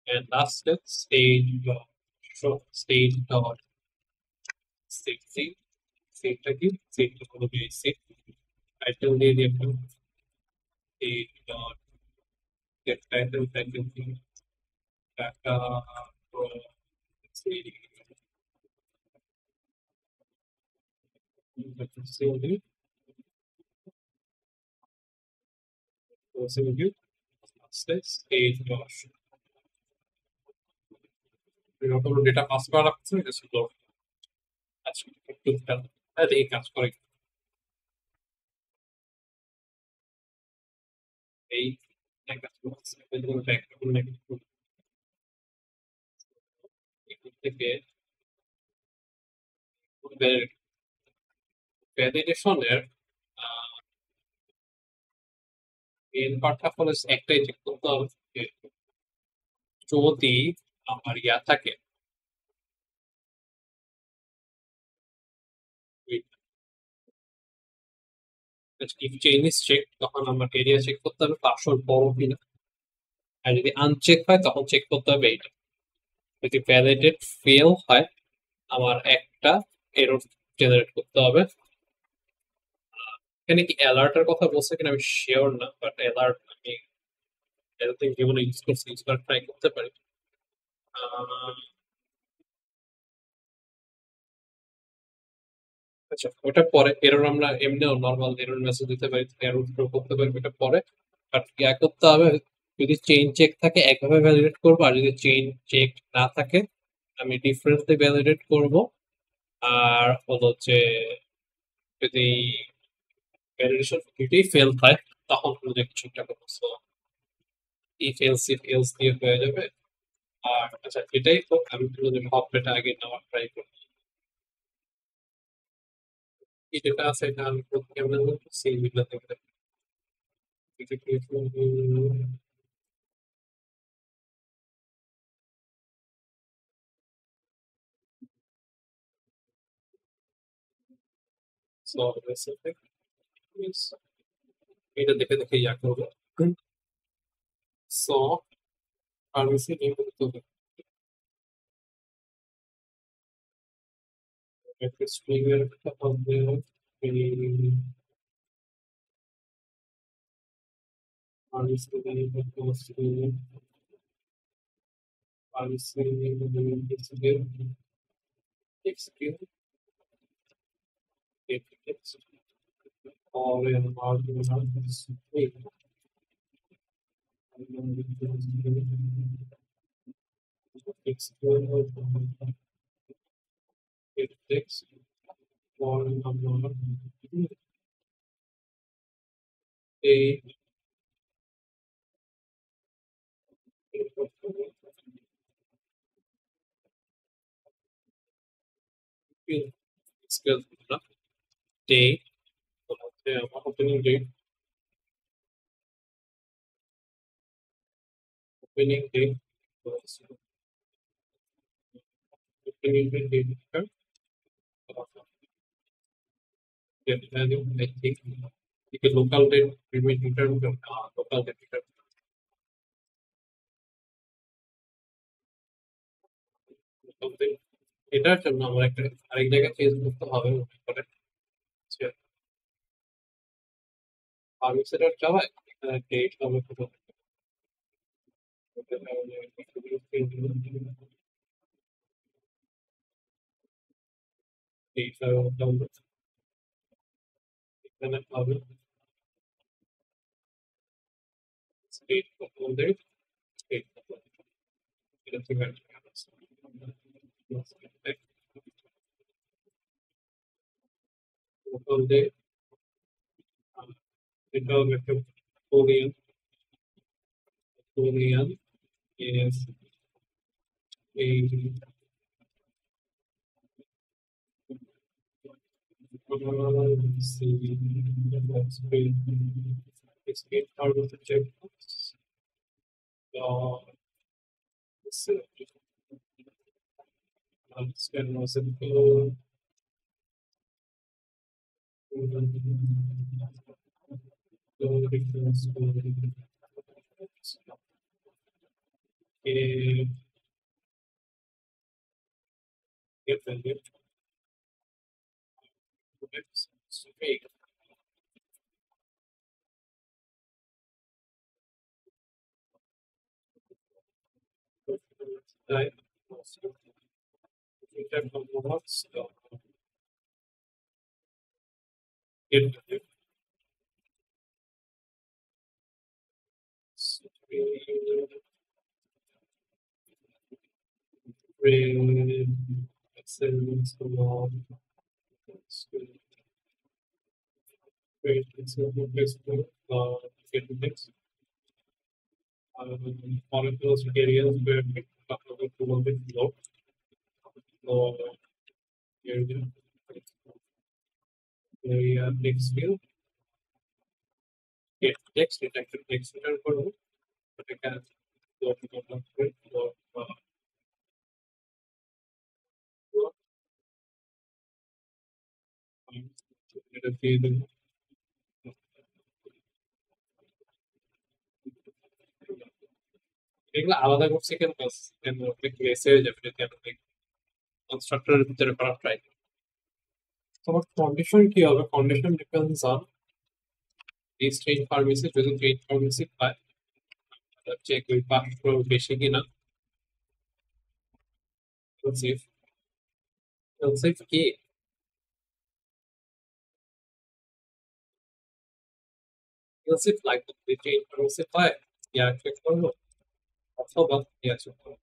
and last step stage dot show stage dot সেটটা কি সেটটা হলো বেসিক টাইটেল দিয়ে দিয়ে stage dot get title title data stage dot এরকম ডেটা পাস করা রাখছে এটা ছিল আচ্ছা একটু দেখি কাজ করে এই একটা ব্যাকগ্রাউন্ড এখান থেকে ভ্যালিডেশনের মেন পার্টটা হলো একটাই চেক করতে হবে যে যদি আমার ইয়া থাকে ইফ চেইন ইজ চেক তখন আমার এরিয়া চেক করতে হবে পার্সল বড় কিনা, আর যদি আনচেক হয় তখন চেক করতে হবে এইটা। যদি ভ্যালিডেট ফেল হয় আমার একটা এরর জেনারেট করতে হবে। এখানে কি অ্যালার্টের কথা বলছে কিনা আমি শিওর না, বাট অ্যালার্ট আমি এরকম জীবনে ইউজ করছি, ইউজ করার ট্রাই করতে পারি। আচ্ছা ওটা পরে এরর আমরা এমনিও নর্মাল এরর মেসেজ দিতে পারি, এরর থ্রো করতে পারি ওটা পরে। বাট ইয়া করতে হবে, যদি চেইন চেক থাকে একভাবে ভ্যালিডেট করবো, আর যদি চেইন চেক না থাকে আমি ডিফারেন্টলি ভ্যালিডেট করব। আর হলো যে যদি ভ্যালিডেশন দুটোই ফেল হয় তখন হলো যে কিছু একটা করবো। So if else if else দিয়ে হয়ে যাবে। আর আচ্ছা এটাই তো আমি হলো যে হপটা আগে নেওয়ার ট্রাই করি। কি যেটা আছে এটা আমি কেমন সিভিটা থেকে সো এটা দেখে দেখে ইয়া করবো। সো ফার্মেসি নিয়ে করতে হবে একটা স্ট্রিং এর একটা হবে pharmacy pharmacy Xq text or an argument speak external text or number a skill date opening date opening date opening date get value I think because local date remain return local date return local date এটার জন্য আমার একটা আরেক জায়গায় change করতে হবে মনে করে যে ফার্মেসিটার চাওয়ায় এখানে ডেট হবে কত date হবে এখানে হবে state local date state এটা থেকে local date এটা হবে একটা Boolean Boolean is a speed part of the checkbox. Scan was a reference get value straight type from the box get value excellence great example Facebook get next molecules areas where it to a bit low. So area, area text field, get text, it actually text enter করব, but এখানে dot dot dot dot dot dot এটা দিয়ে দেব। এগুলো আলাদা করছি কেন কেন একটু এসে হয়ে যাবে যদি আমি কনস্ট্রাক্টরের ভিতরে করা ট্রাই করি। তোমার কন্ডিশন কি হবে? কন্ডিশন ডিপেন্ডস অন এই স্ট্রেঞ্জ ফার্মেসি, যদি স্ট্রেঞ্জ ফার্মেসি পায় চেক ওই পাঁচশো বেশি কিনা। সেফ সেফ কি সেফ লাগবে যদি স্ট্রেঞ্জ ফার্মেসি পায় ইয়া চেক করবো অথবা ইয়া চেক করবো।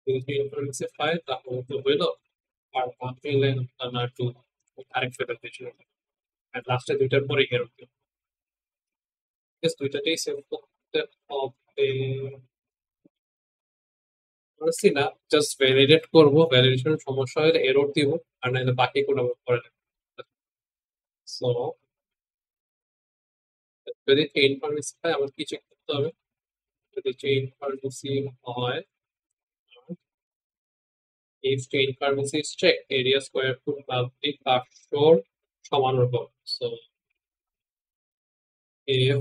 যদি স্ট্রেঞ্জ ফার্মেসি পায় তাহলে তো হইলো, আর বাদ দিলে না একটু আরেকটা ছিল আর লাস্টে দুইটার পরে এরকম দুইটাতেই সেভ করতে হবে। করছি না, জাস্ট ভ্যালিডেট করবো, ভ্যালিডেশন সমস্যা হলে এরর দিব, আর নাহলে বাকি কোনো করে না। সো যদি চেইন ফার্মেসি হয় আমার কি চেক করতে হবে? যদি চেইন ফার্মেসি হয়, if chain pharmacy is checked, area square foot public 500 সমান রকম। So area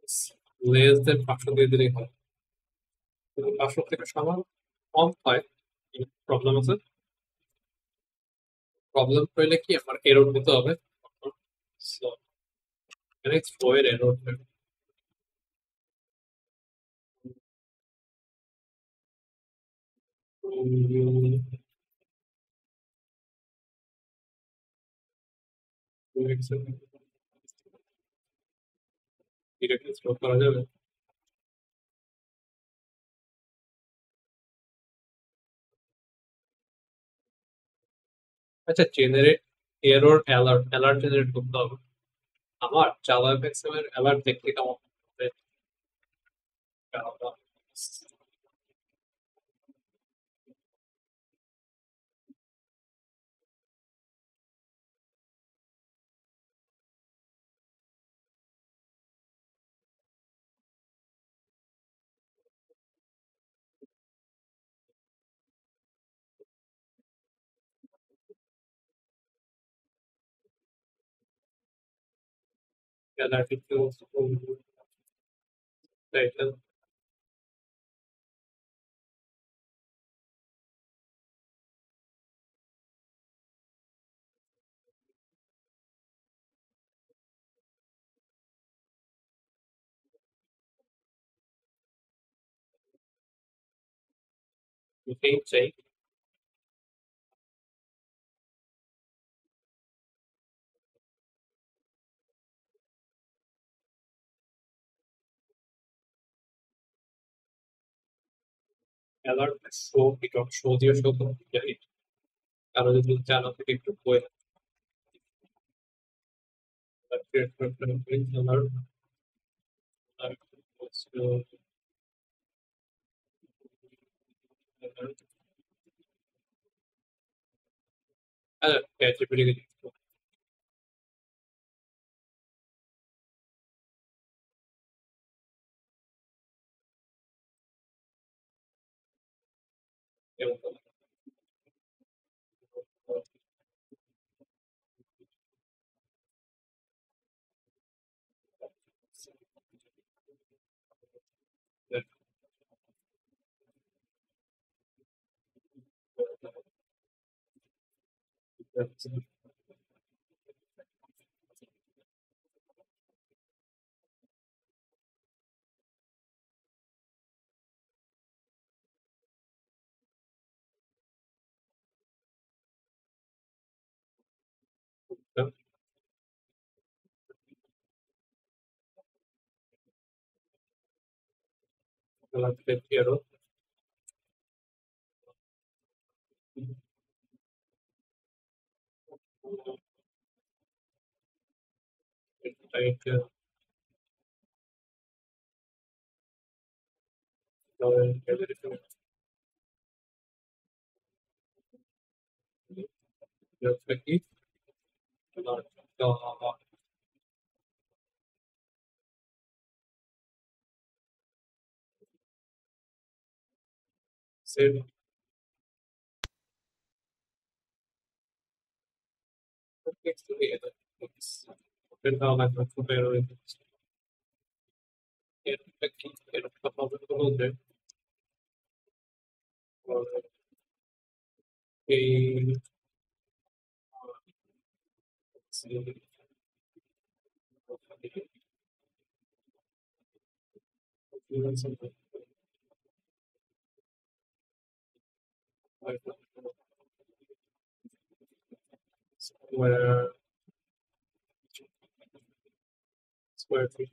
is less than 500 দিয়ে দিলেই হয়। যদি 500 থেকে সমান কম হয় প্রবলেম আছে। প্রবলেম হইলে কি আমার এরর দিতে হবে। So এখানে থ্রো এর এরর ডিরেক্টলি থ্রো করা যাবে। আচ্ছা, generate error alert alert generate করতে হবে। আমার জাভা এফএক্সএম এর অ্যালার্ট দেখতে কেমন হবে? অ্যালার্ট একটু টাইটেল এটাই চাই। অ্যালার্ট শো পিকক শো দিয়ে শো করতে চাই, কারো যদি জানা থেকে একটু বই ক্রিয়েট করতে হবে অ্যালার্ট। হ্যাঁ, ক্যাচেবিলিটি alert like the same next to the other. It's then how I'm not compare it. Here, a couple of the or a something like square feet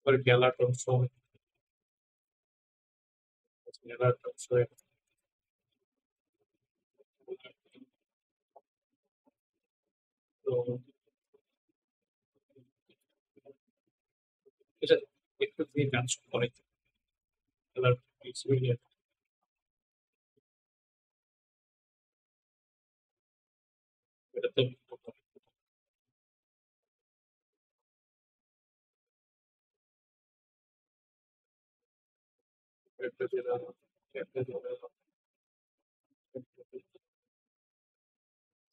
per gala term so gala term so এটা একটু দিয়ে কাজ করে gala experience এটা তো একটা জেলা একটা জেলা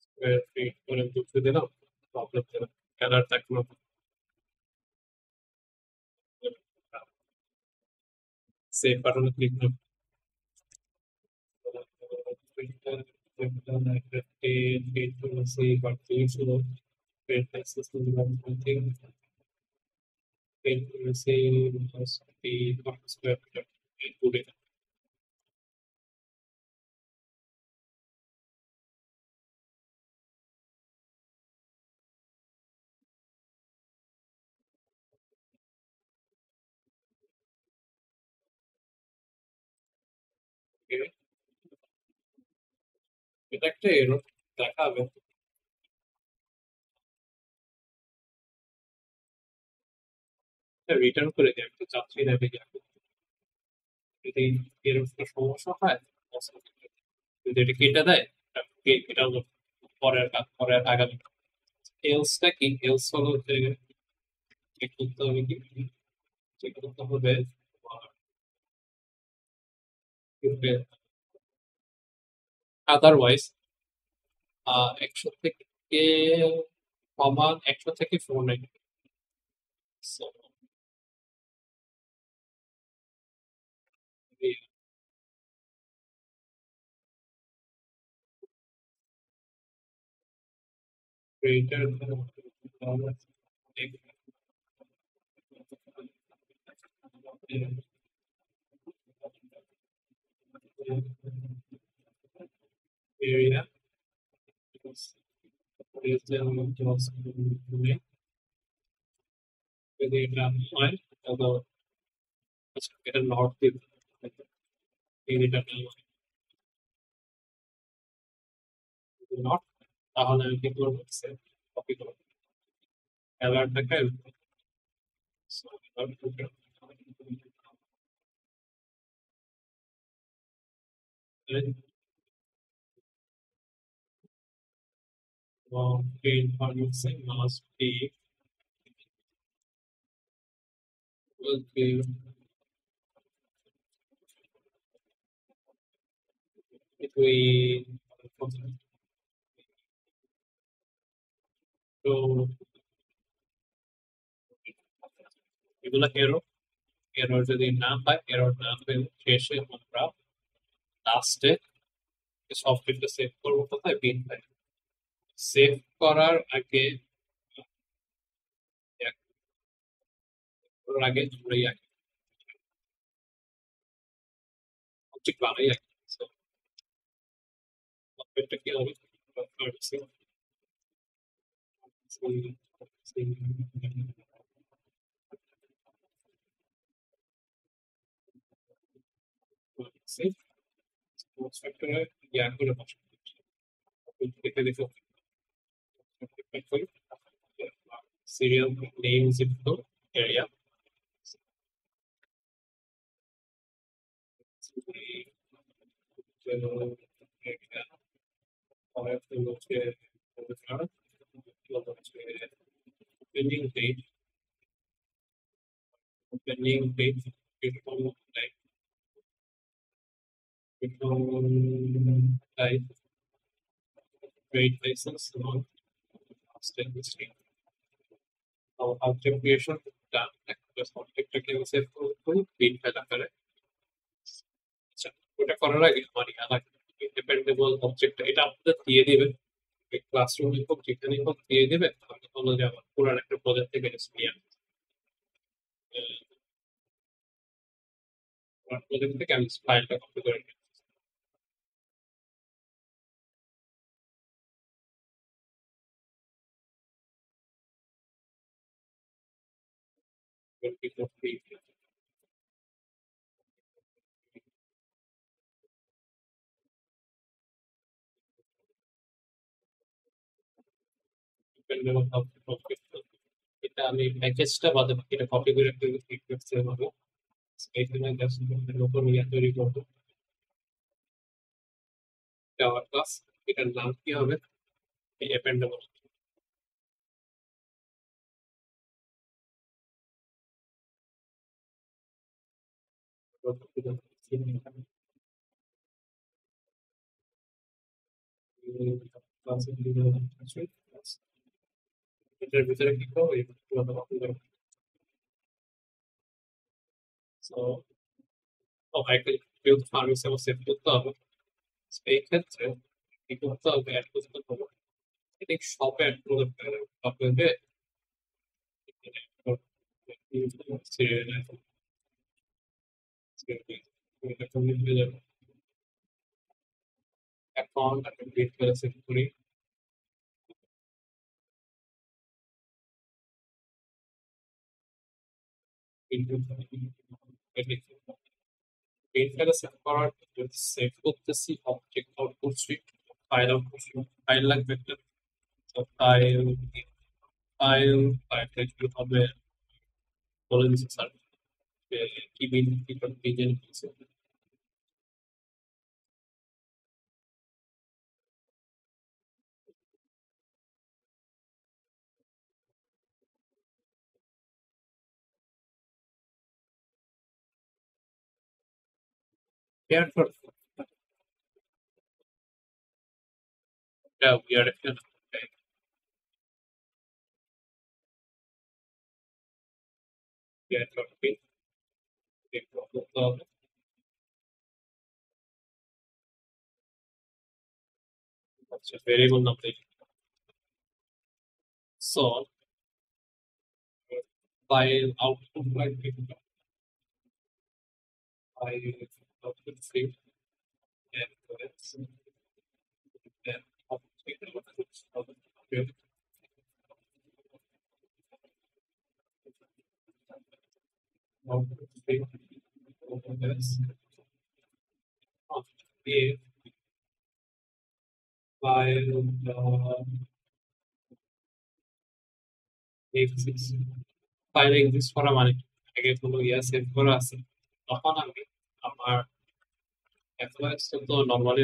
square feet করে দুটো দিলাম প্রবলেম দিলাম gala থাকলো সেভ বাটনে ক্লিক করুন এটা একটা এরর দেখাবে রিটার্ন করে দিই আমি তো চাচ্ছি না এটা যদি এরকম সমস্যা হয় যদি এটা কেটে দেয় এটা হলো পরের কাজ পরের আগামী এলসটা কি এলস হলো যে চেক করতে হবে কি চেক করতে হবে আদারওয়াইজ 100 থেকে কমান 100 থেকে 490 so greater than area is the যদি এটা হয় তবে এটা নট দিব এটা নট তাহলে আমি কি করবো কপি করবো অ্যালার্টটাকে gain financing must be will be between তো এগুলা এরর এরর যদি না হয় এরর না পেলে শেষে আমরা লাস্টে সফটওয়্যারটা সেভ করবো কোথায় বিন ফাইল সেভ করার আগে করার আগে আমরা এই অবজেক্ট বানাই আগে সফটওয়্যারটা কি হবে সেভ স্পোর্টস ফ্যাক্টরে ইয়া করে বসানো দেখে দেখে serial name zip code area pending date beautiful type trade license amount stainless steel object creation done objectটাকে সেভ করে প্রিন্ট ফেলা করে আচ্ছা ওটা করার আগে আমার ডিপেন্ডেবল অবজেক্ট এটা আপনাদের দিয়ে দিবে ক্লাসরুমে হোক যেখানেই হোক দিয়ে দেবে তাহলে হলো যে আমার পুরান একটা প্রজেক্ট থেকে নিয়ে পুরান প্রজেক্ট থেকে আমি ফাইলটা কপি করে নিই ডিপেন্ডেবল অবজেক্ট এটা আমি প্যাকেজটা বাদে বাকিটা কপি করে একটা সেভ হবে এইখানে জাস্ট নতুন ইয়া তৈরি করবো জাভা ক্লাস এটার নাম কি হবে এই অ্যাপেন্ডেবল এটার ভিতরে কি করবো এই পুরোটা কপি করবো সো একটা যেহেতু ফার্মেসি আমার সেভ করতে হবে এই ক্ষেত্রে কি করতে হবে অ্যাড করতে হবে এটা শপে অ্যাড করতে হবে আপনাকে অ্যাকাউন্ট আমি ক্রিয়েট করে সেভ করি পেইন্টারে সেভ করার সেভ করতেছি object output sweet file output sweet file লাগবে একটা ফাইল ফাইল ফাইলটা কি হবে বলে দিচ্ছি স্যার কি বিল কি বিজেন দিচ্ছে পেয়ার ফর we are একটা পেয়ার ফর পিন করতে হবে আচ্ছা ভেরিয়েবল নাম দিই সো ফাইল আউটপুট লাগবে file output sweet and then object if file exists file exist করা মানে আগে কোনো ইয়া সেভ করা আছে তখন আমি আমার এফওএস তো নরমালি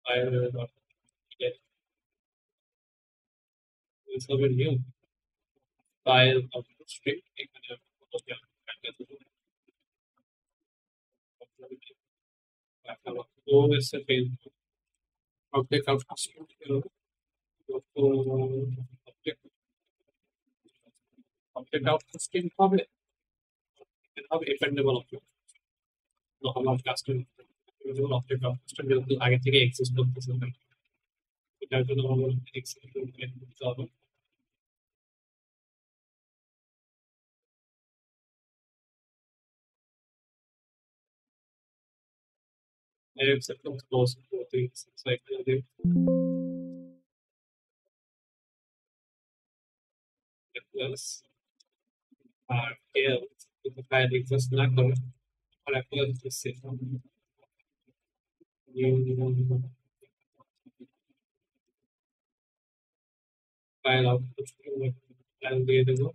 ফাইল হিসাবে নিউ ফাইল আউটপুট স্ট্রিং এখানে OS এর page object output string object output string হবে হবে appendable object আমার কাস্টম object output string যেহেতু আগে থেকে এক্সিস্ট করতেছে এটার জন্য আমার এক্সিকিউট করতে হবে I accept those things like plus আর এল কিন্তু ফাইল এক্সিস্ট না করে আর একটা হচ্ছে ফাইল আউটপুট ফাইল দিয়ে দেবো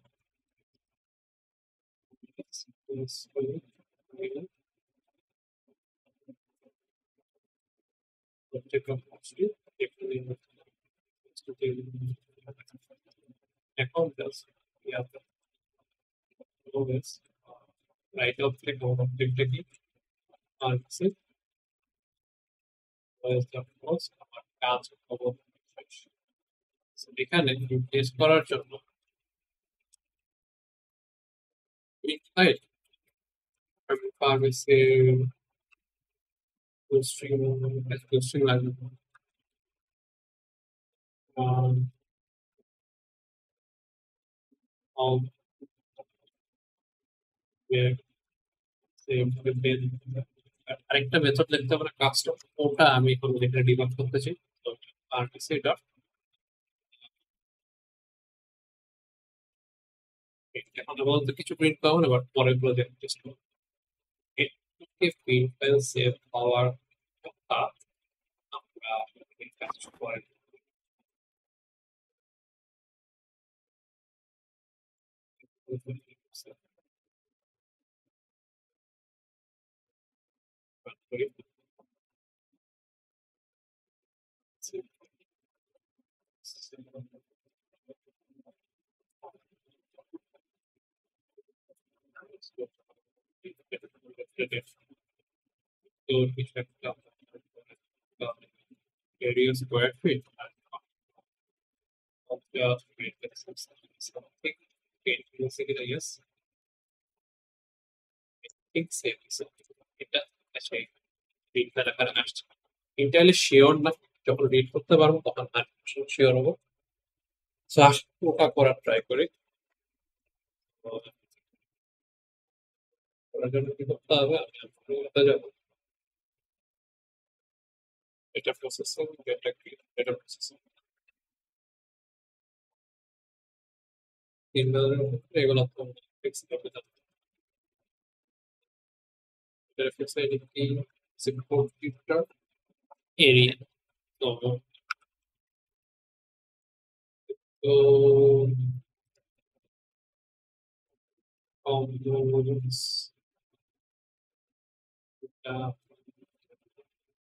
account does. Yeah, always right of click on object R the post আমার কাজ খবর এখানে রিপ্লেস করার জন্য ফাইল আমি ফার্মেসি স্ট্রিং লাগবে all where আরেকটা মেথড লিখতে হবে কাস্টম ওটা আমি এখন এখানে ডিবাগ করতেছি আরটিসি ডট এখন বলতে কিছু প্রিন্ট পাবো না বাট পরে প্রজেক্ট টেস্ট করব এটাকে প্রিন্ট ফাইল সেভ পাওয়ার কথা আমরা এই কাজ করে তো কিছু একটা area square feet of the something basically yes ঠিক সেম এটা আসলে রিডটা দেখার আসছে ইন্টারলি শিওর না যখন রিড করতে পারবো তখন 100% শিওর হবো সো আসলে ওটা করার ট্রাই করি ওটার জন্য কি করতে হবে আমি করতে যাবো এটা processing data create data processing এগুলো তো ফিক্স করতে যাবো এটা ফিক্স আইডি কি সিম্পল ফিল্টার এরিয়া তো তো components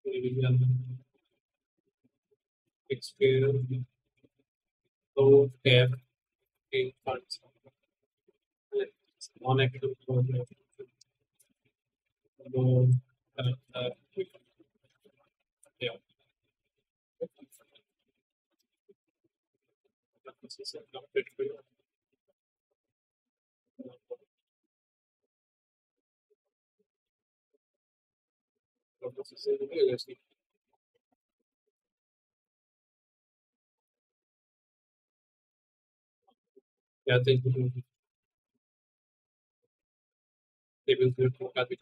revision experience so tab in funds non actual yeah this is a complete video this is a realistic yeah they will do it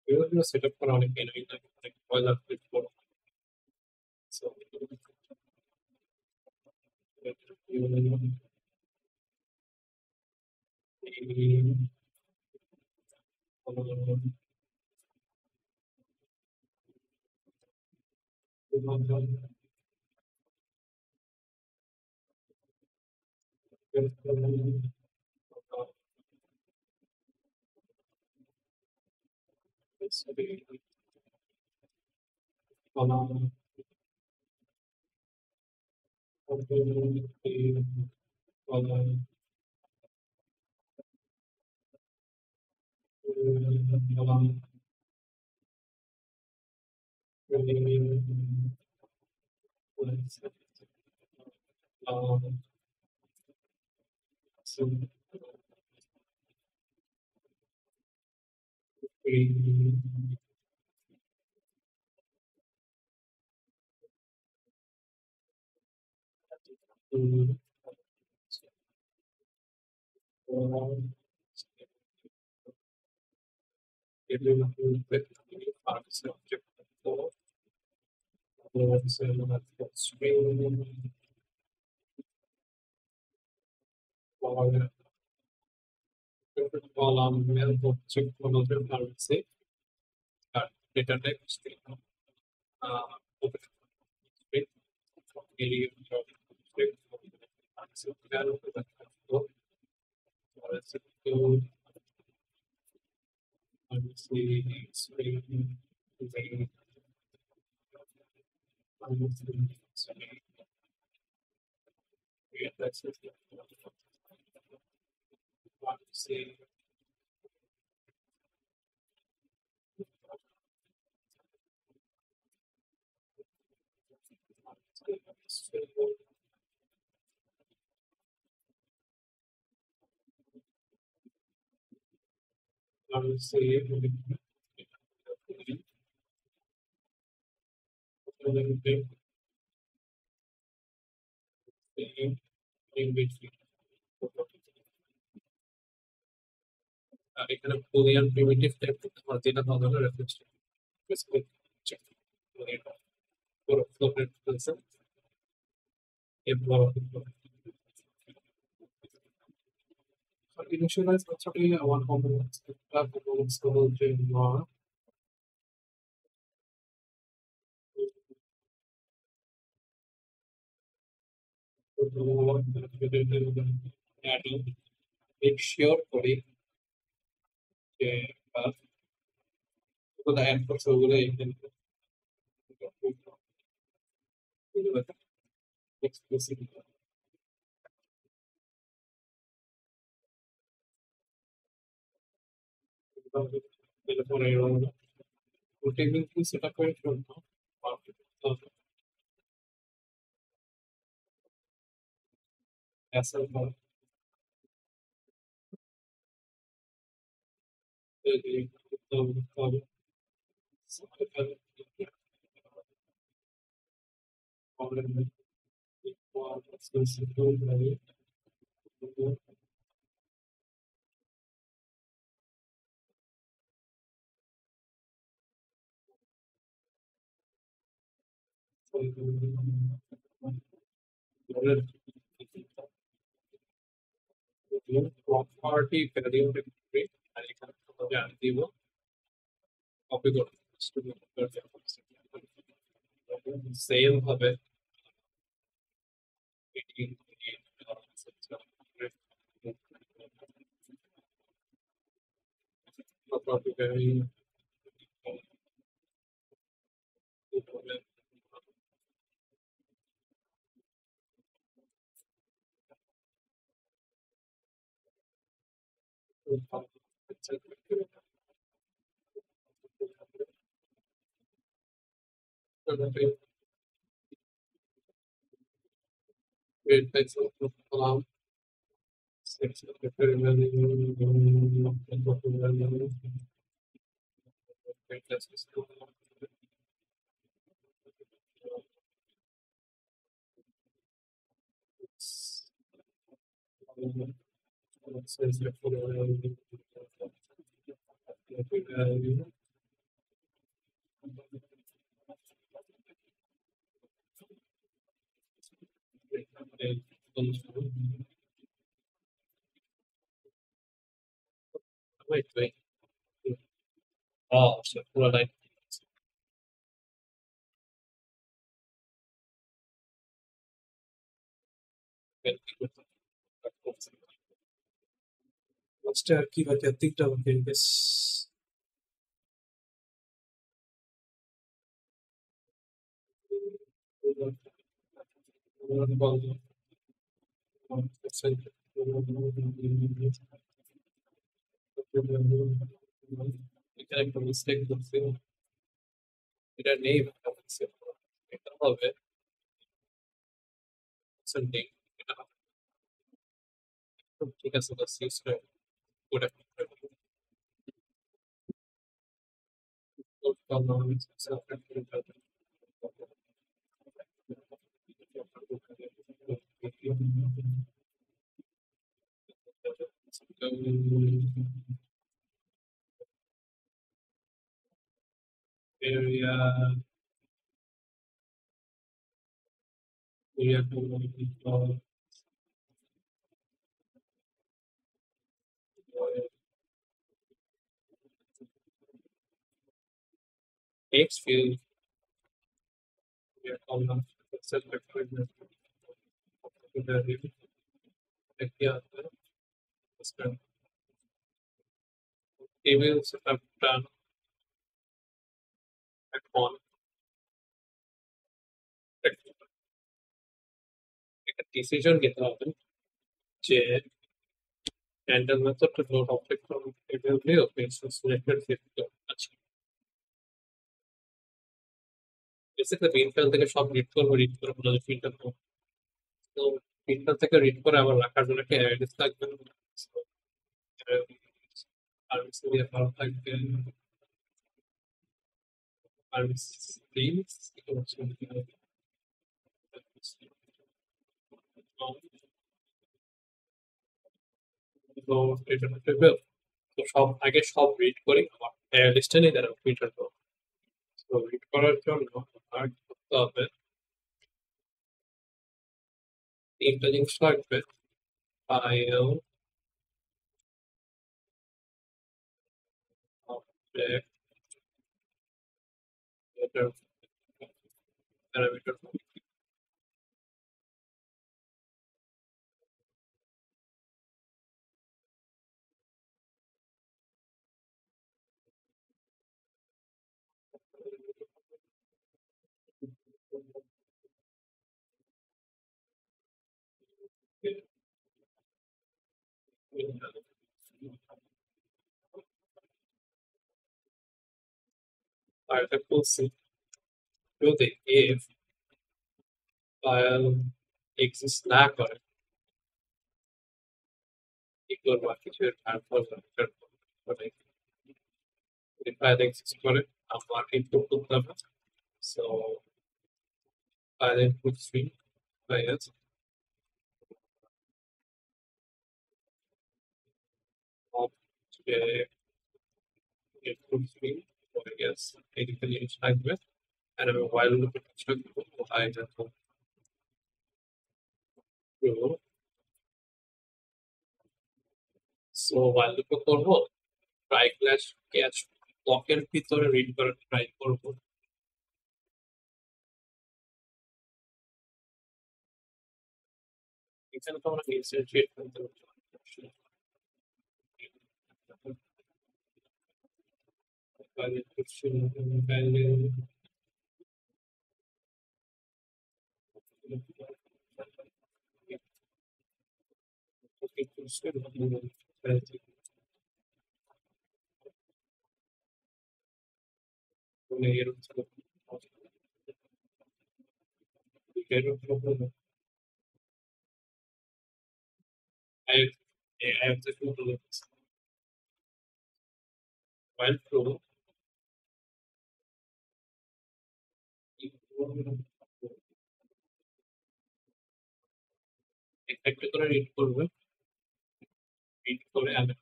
you set up for on like boilerplate for so object column object manager pharmacy data type string open string area string so there to pharmacy string using pharmacy string that's it pharmacy pharmacy এখানে Boolean primitive type করতে পারো যেটা ধরনের reference specific check পুরো floret ফেলছে এরপর initialize actually one component একটা components হলো যে নয় make sure করি যে ওগুলো অ্যাড করছে ওগুলো এখানে explicit এরপরে টেবিল কি সেটা করে ফেলবো অ্যাসেল ফর property value rate আর এখানে তোমাকে আমি দিব কপি করে সেম হবে property value Great, thanks for allowing. Wait. Oh, so পুরো লাইন লাস্টে আর কি বাকি আর তিনটা বাকি বেশ এখানে একটা মিস্টেক করছি এটা নেই এটা হবে সেন্টিং এটা ঠিক আছে বাস ইউজ করে ওটা area text field here column select table setup done at one একটা ডিসিশন নিতে হবে যে random method to load object from table view based on selected field আছে বেসিক্যালি মেইন ফাইল থেকে সব রিড করবো না ফিল্টার করবো তো ফিল্টার থেকে রিড করে আবার রাখার জন্য একটা অ্যাড্রেস লাগবে আর দিয়ে ভালো থাকবে আর প্লিজ তো এটা টেবিল তো সব আগে সব রিড করি আমার লিস্টে নেই তারা ফিল্টার করবো তো রিড করার জন্য আর করতে হবে তিনটা জিনিস লাগবে ফাইল অবজেক্ট প্যারামিটার আর এটা খুলছি যদি if ফাইল এক্সিস্ট না করে কি করবো কিছু তারপর যদি ফাইল এক্সিস্ট করে আমার ইনপুট করতে হবে so file input string file object input string I guess এইদিকে জিনিস থাকবে আর আমি while loop এর কাজটা করবো I দেখো সো while loop এ করবো ট্রাই ক্যাচ ব্লকের ভিতরে রিড করে ট্রাই করবো এখানে তো আমরা ইনস্ট্যান্টিয়েট করতে পারছি file input string file input string file এরকম I have the two bullets. While true, একটা করে রিড করবে রিড করে আমি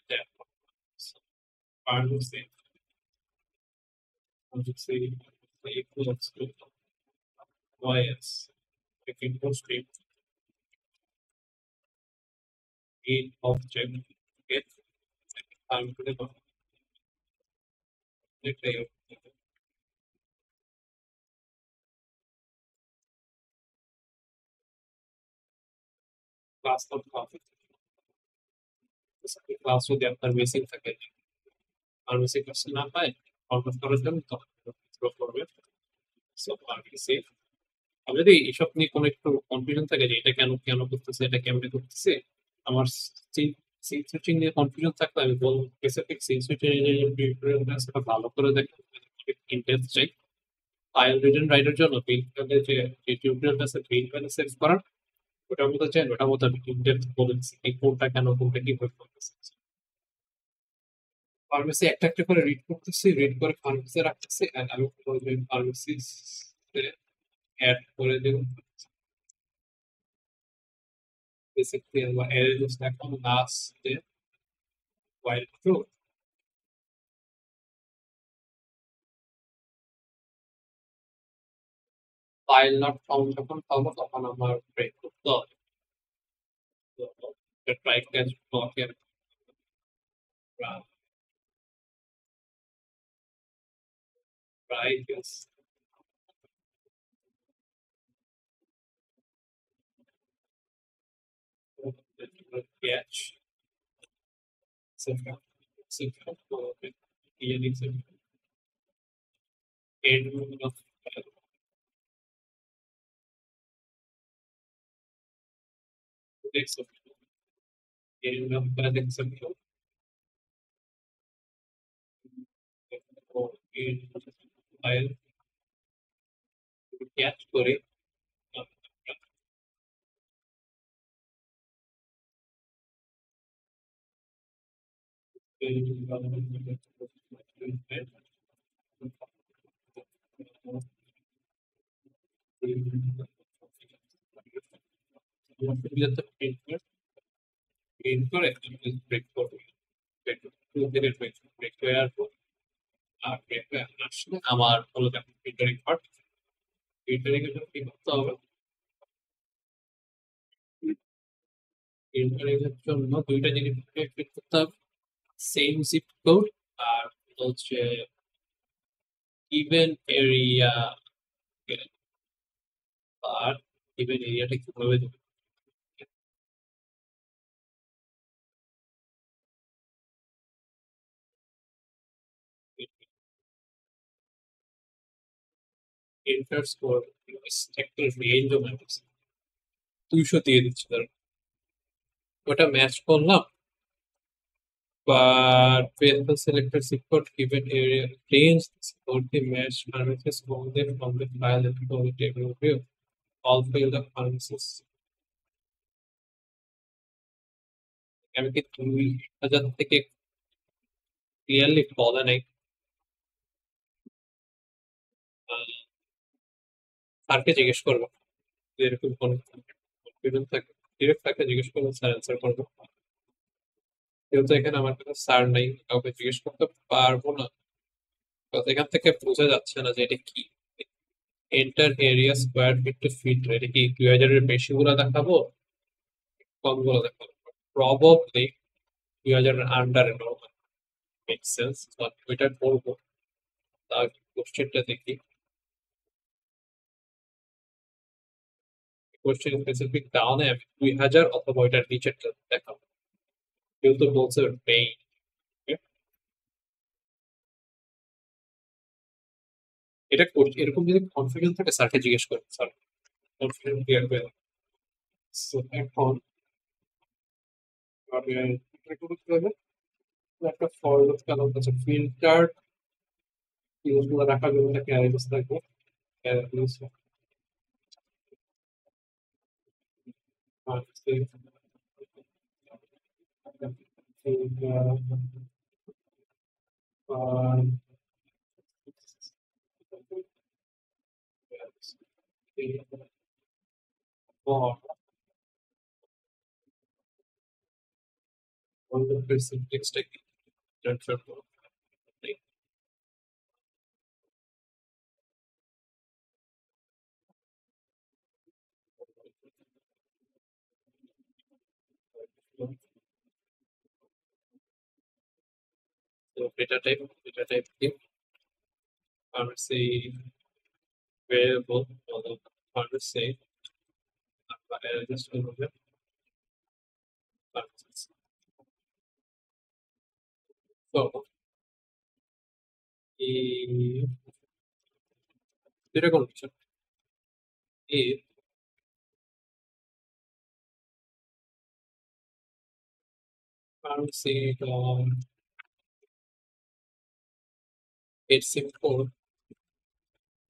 দেখো say equals to ys input stream in object get I'm going to class of coffee class যদি আপনার basic থাকে আর বেসিক ক্লাস না পায় কনভার্ট করার জন্য তখন থ্রো করবে সো আর কি সেভ আমি যদি এসব নিয়ে কোনো একটু কনফিউশন থাকে যে এটা কেন কেন করতেছে এটা কেমনে করতেছে আমার সিন সুইচিং নিয়ে কনফিউশন থাকলে আমি বলবো স্পেসিফিক সিন সুইচিং সেটা ভালো করে দেখেন ইনডেপথ চাই ফাইল রিজন রাইটের জন্য বিল্ড যে টিউটোরিয়ালটা আছে বিল্ড প্যানেল সেভ করার ওটার মধ্যে চাই ওটার মধ্যে আমি ইনডেপথ বলেছি এই কোডটা কেন কোনটা কিভাবে করতেছে ফার্মেসি একটা একটা করে রিড করতেছি রিড করে ফার্মেসি রাখতেছি এন্ড আমি ফার্মেসি অ্যাড করে দেব basically our array looks like on last step while true file not found যখন পাবো তখন আমার ব্রেক করতে হবে তো ট্রাই ক্যাচ ব্লকের Right, yes. Catch. Etc. Etc. Etc. End of exception. End of that exception. In file catch করে print করে ব্রেক করবে ব্রেক হয়ে আসবো আর ব্রেক হয়ে আসলে আমার হলো দেখো ফিল্টারিং পার্ট ফিল্টারিং এর জন্য কি করতে হবে ফিল্টারিং এর জন্য দুইটা জিনিস ক্লিক করতে হবে সেম জিপ কোড আর হচ্ছে ইভেন এরিয়া আর ইভেন এরিয়াটা কিভাবে দেবে এন্টার স্কোর একটা রেঞ্জ ও ম্যাপস 200 দিয়ে দিচ্ছে ধরো ওটা ম্যাচ করলাম but when the selected zip code given area range or the match parameters only from the file and from the table view all field of parameters আমি কি 2000 থেকে clearly বলা নাই স্যারকে জিজ্ঞেস করবো যে এরকম কোন কনফিডেন্স থাকে ডিরেক্ট তাকে জিজ্ঞেস করবো স্যার অ্যান্সার করবো যেহেতু এখানে আমার কাছে স্যার নাই কাউকে জিজ্ঞেস করতে পারবো না তো এখান থেকে বোঝা যাচ্ছে না যে এটা কি enter area square feet to feet এটা কি 2000-এর বেশি গুলো দেখাবো কম গুলো দেখাবো প্রবাবলি 2000-এর আন্ডারে নর্মাল মেক সেন্স বাট ওইটা করবো তার কোশ্চেনটা দেখি কোশ্চেন স্পেসিফিক ডাউনে আমি 2000 অথবা ওইটার নিচেরটা দেখাবো যেহেতু বলছে নেই এটা এরকম যদি কনফিডেন্স থাকে স্যারকে জিজ্ঞেস করুন স্যার কনফিডেন্স ক্লিয়ার করে দেন। So, এখন আমি এটা করতে হবে একটা ফরওয়ার্ড কালার আছে ফিল্টার ইউজগুলো রাখার জন্য একটা ক্যারেক্টার থাকবে ক্যারেক্টার সিমপ্লেক্সটা কি ট্রান্সফার করো তো ডেটা টাইপ কি আমরা সেই ভেরিয়েবল আমরা সেই just হবে তো এই দুটা condition if say its import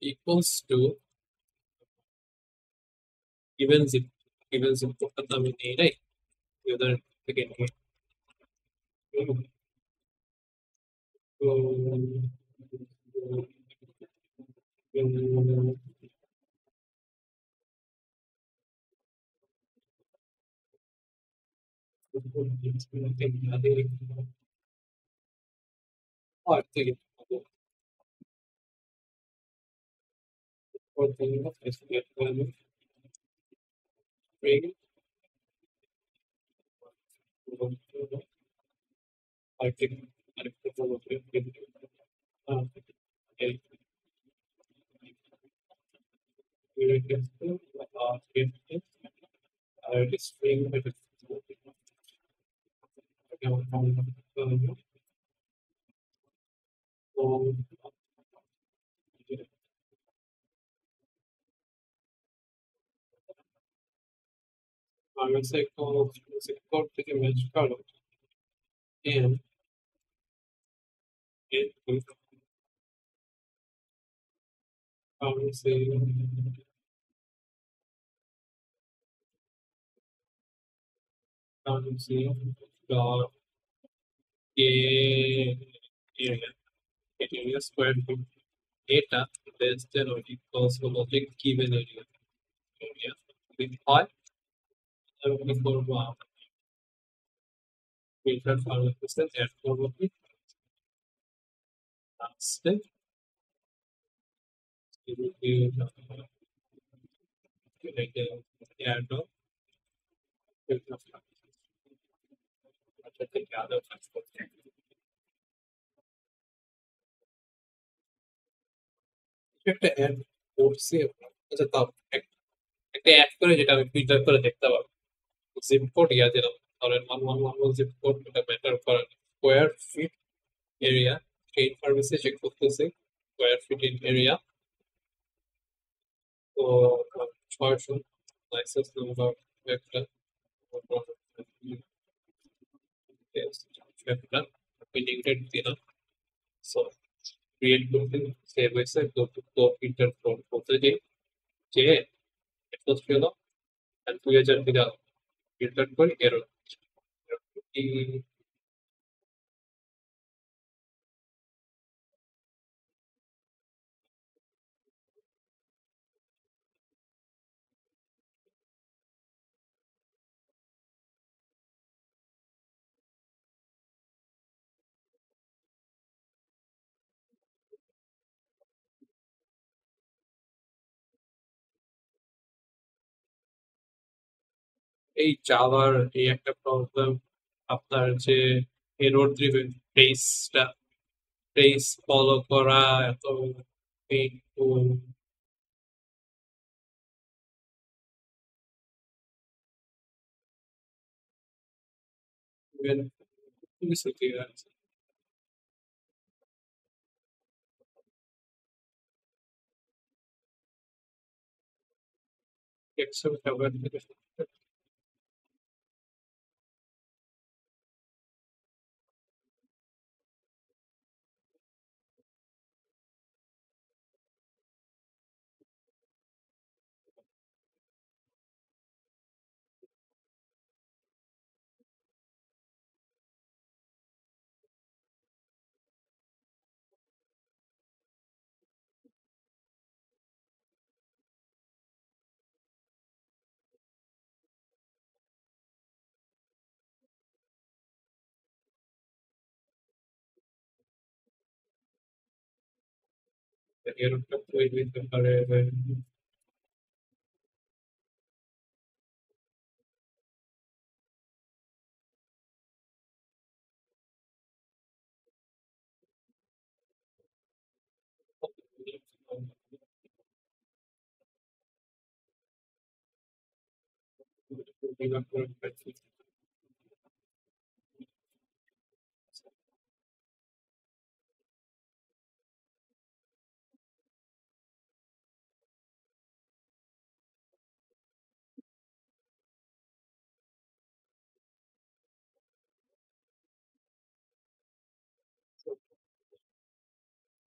equals to given zip code টা আমি নেই রাইট উদাহরণ থেকে নিয়ে আর থেকে It is it is string, it is so আমি sector থেকে ম্যাচ কালো and it is আমি say আমি say dot a area area square root এটা less than or equals হলো যে given area area যদি হয় তাহলে কি করবো আমরা filter ফাংশন অ্যাড করবো কি আসছে এটাকে অ্যাড filter function থেকে আলাদা কাজ করতে একটা অ্যাড করছি আচ্ছা তাও একটা অ্যাড করে যেটা আমি ফিল্টার করে দেখতে পাবো জিপ কোড ইয়া দিলাম ধরেন 111 জিপ কোড এটা ম্যাটার করে স্কোয়ার ফিট এরিয়া সেই ইনফরমেশন চেক করতেছি স্কোয়ার ফিট ইন এরিয়া তো 600 লাইসেন্স নাম্বার একটা একটা লিমিটেড দিলাম সো ক্রিয়েট করতে সেভ হয়েছে তো ফিল্টার করতে যে যে এটা ছিল আর 2000 দিলাম ফিল্টার করে এরর এই জাভার এই একটা প্রবলেম আপনার যে এরর ড্রিভেন ট্রেসটা ট্রেস ফলো করা এত পেইনফুল ইভেন কিছু ঠিক আছে এক্সেল ব্যবহার থেকে এররটা তৈরি হতে পারে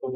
তো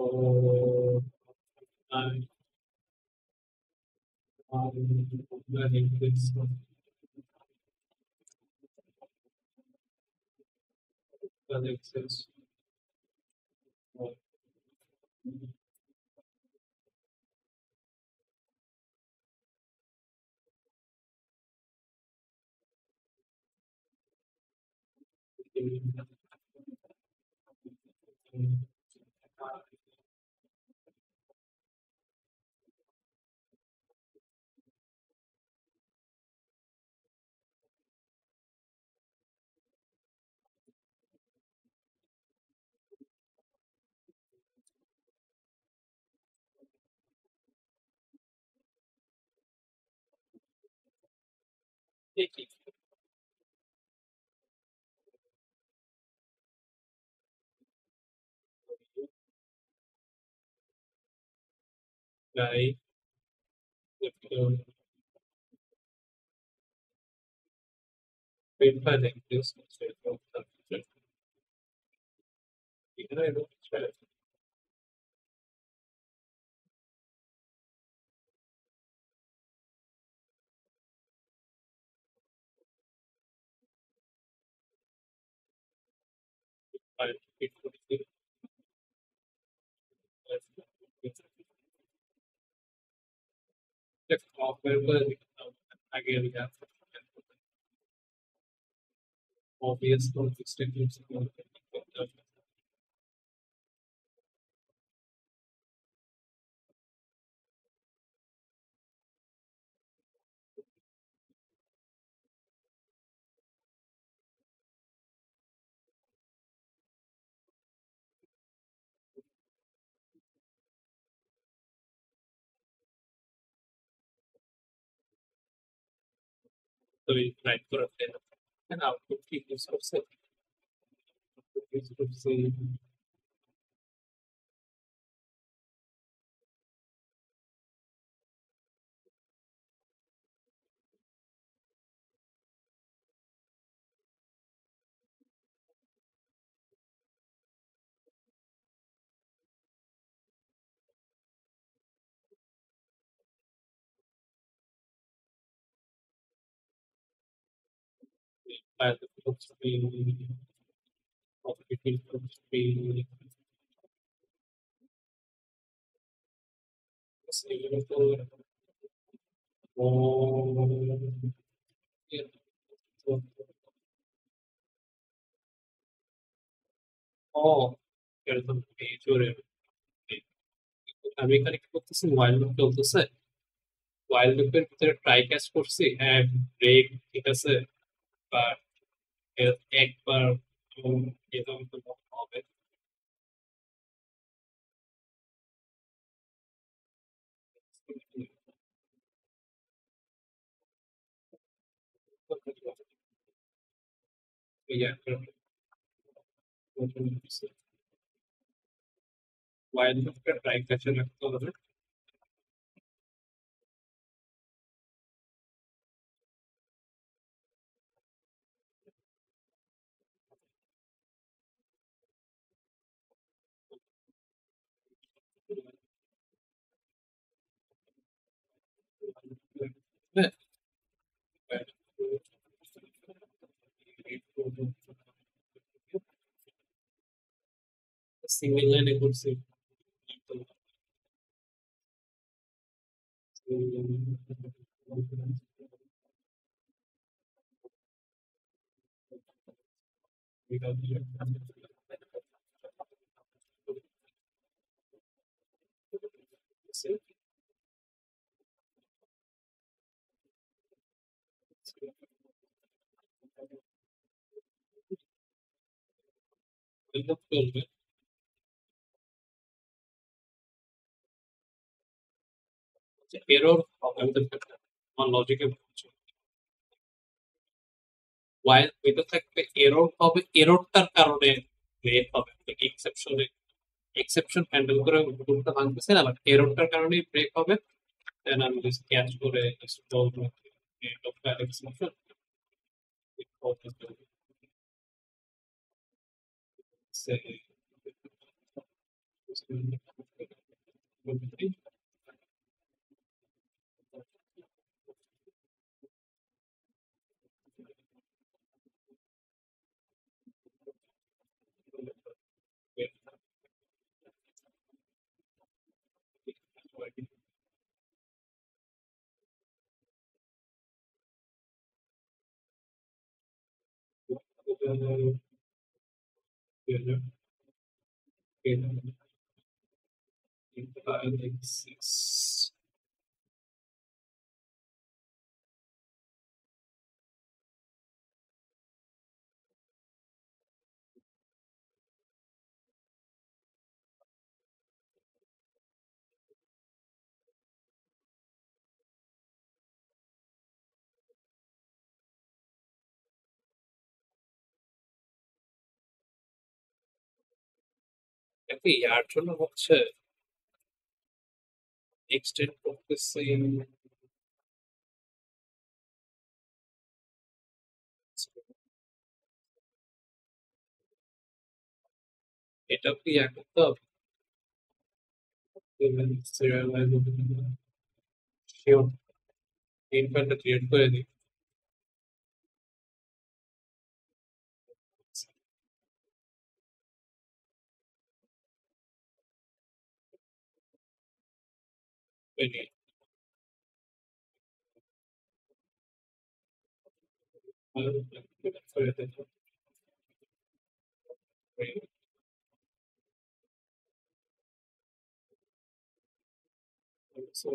দেখি প্রায় verify the increase of the এখানে এরকম কিছু আছে। আর it could be just operable again we have obvious consistency so we try to obtain and output key is also is to say by the books being operating books being available or yeah, so, oh এরকম major আমি এখানে কি করতেছি while loop চলতেছে while loop এর ভিতরে try catch করছি and break ঠিক আছে বা একবার এরকম তো হবে yeah while loop এর try catch রাখতে হবে হ্যাঁ সিঙ্গেল লাইনে করছি চলবে এরর আমার লজিকে while এটা থাকবে এরর হবে এররটার কারণে ব্রেক হবে এক্সেপশনে এক্সেপশন হ্যান্ডেল করে ভুলটা ভাঙতেছে না বাট এররটার কারণেই ব্রেক হবে দেন আমি জাস্ট ক্যাচ করে জাস্ট বলবো end of that exception say six একই ইয়ার জন্য হচ্ছে এক্সটেন্ড করতেছি। এটা কি ইয়া করতে হবে? শিওর তিন প্যান্টটা ক্রিয়েট করে দিই। So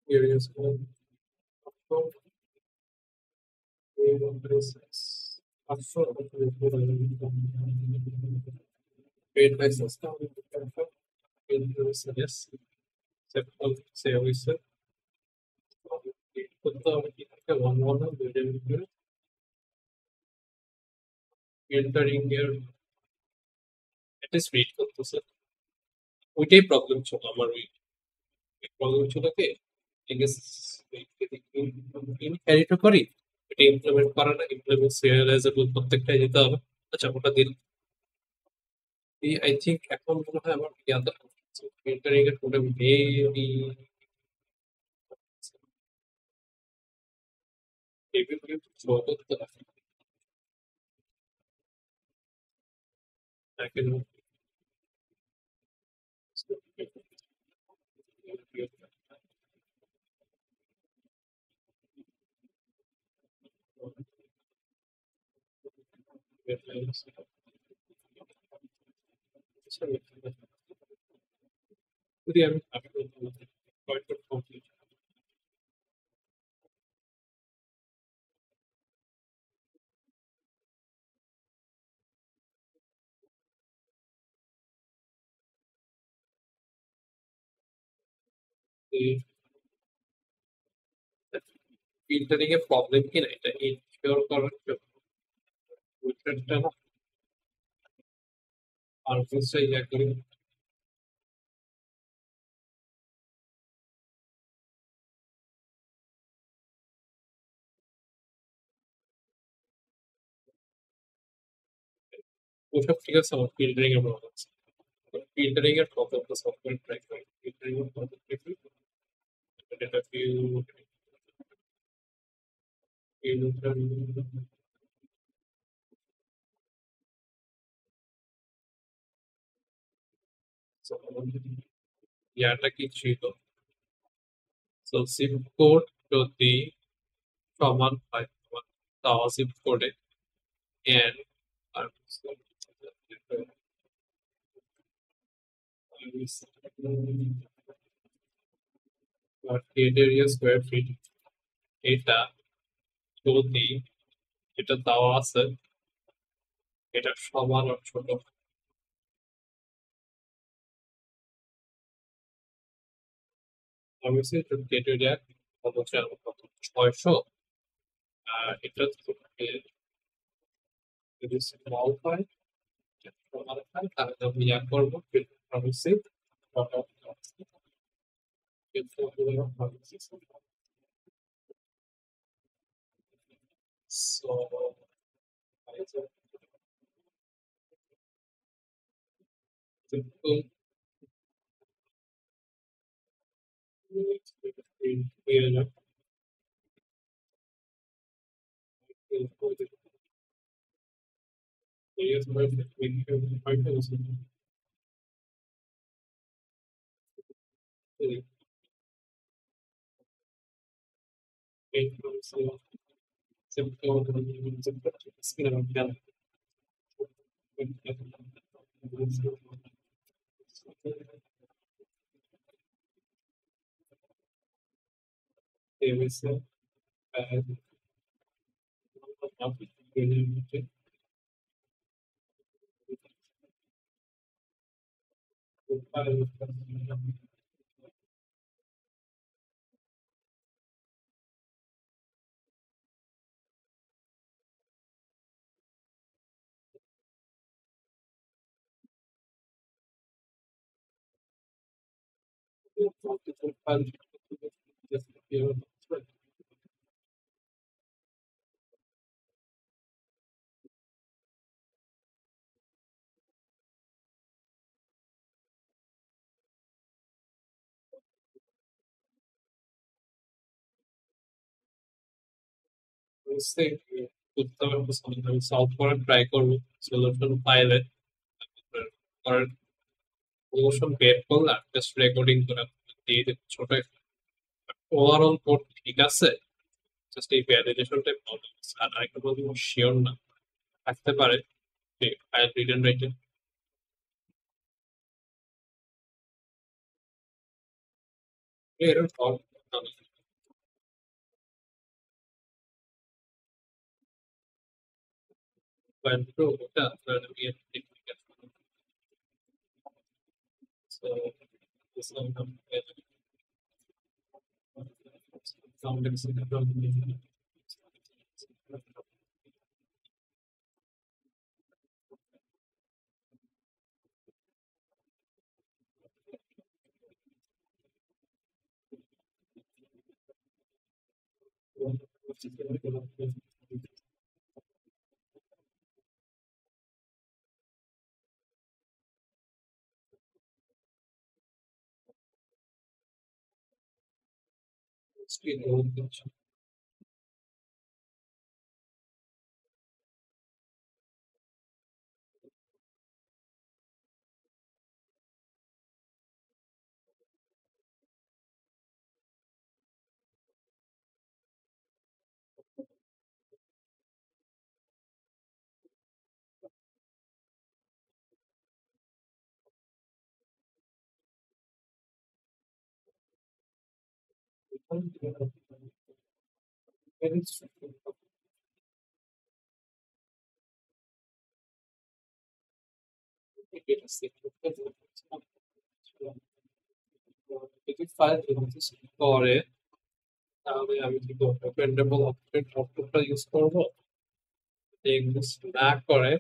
here is one. Paid by system. Yes. Simple service. করতে হবে কি একটা one এন্টারিং এর এটা স্প্লিট করতেছে। ওইটাই প্রবলেম ছিল আমার। ওই প্রবলেম ছিল কি ইনহেরিটও করি, এটা ইমপ্লিমেন্ট করে না, ইমপ্লিমেন্ট সিরিয়ালাইজেবল প্রত্যেকটাই যেতে হবে। আচ্ছা ওটা দিন। আই থিঙ্ক এখন মনে হয় আমার ইয়াতে ইন্টারিং এর প্রবলেম মেবি মেবি সলভ করতে হবে। I can যদি আমি কমপ্লিট ফিল্টারিং এর প্রবলেম কি না এটা ইনশিওর করার জন্য উইথড্রটা না আর বুঝতে ইয়া করি। ওসব ঠিক আছে, আমার ফিল্টারিং এর প্রবলেম আছে। ফিল্টারিং এর প্রবলেমটা সলভ করে ট্রাই করি। ফিল্টারিং এর প্রবলেম দেখি এটা ফিল্টার ইয়াটা কি ছিল? সো জিপ কোড যদি সমান হয় তোমার দেওয়া জিপ কোডে এন আর এরিয়া স্কোয়ার ফিট, এটা যদি এটা দেওয়া আছে এটা সমান আর ছোট, অবশ্যই গেট এরিয়া অবশ্যই আমার কত 600। এটা যদি স্মল হয় সমান হয় তাহলে আমি ইয়া করবো অবশ্যই so simple here areas where we have simple simple there is a multiple file just appear on the screen. Say করতে হবে সলিউশন সলভ করার ট্রাই করবো সলিউশন পাইলে করার সলিউশন বের করলে জাস্ট রেকর্ডিং করে দিয়ে দেব ছোট ওভারঅল কোড ঠিক আছে জাস্ট এই ভ্যালিডেশনটা প্রবলেম আর আরেকটা প্রবলেম শিওর না থাকতে পারে যে ফাইল রিড এন্ড রাইটে এরর সলভ ফাইল প্রো ওটা আপনার নিয়ে ঠিক আছে so this one sound screen যদি ফাইল এক্সিস্ট করে তাহলে আমি কি করবো ডিপেন্ডেবল অবজেক্ট আউটপুটটা ইউজ করবো যদি এক্সিস্ট না করে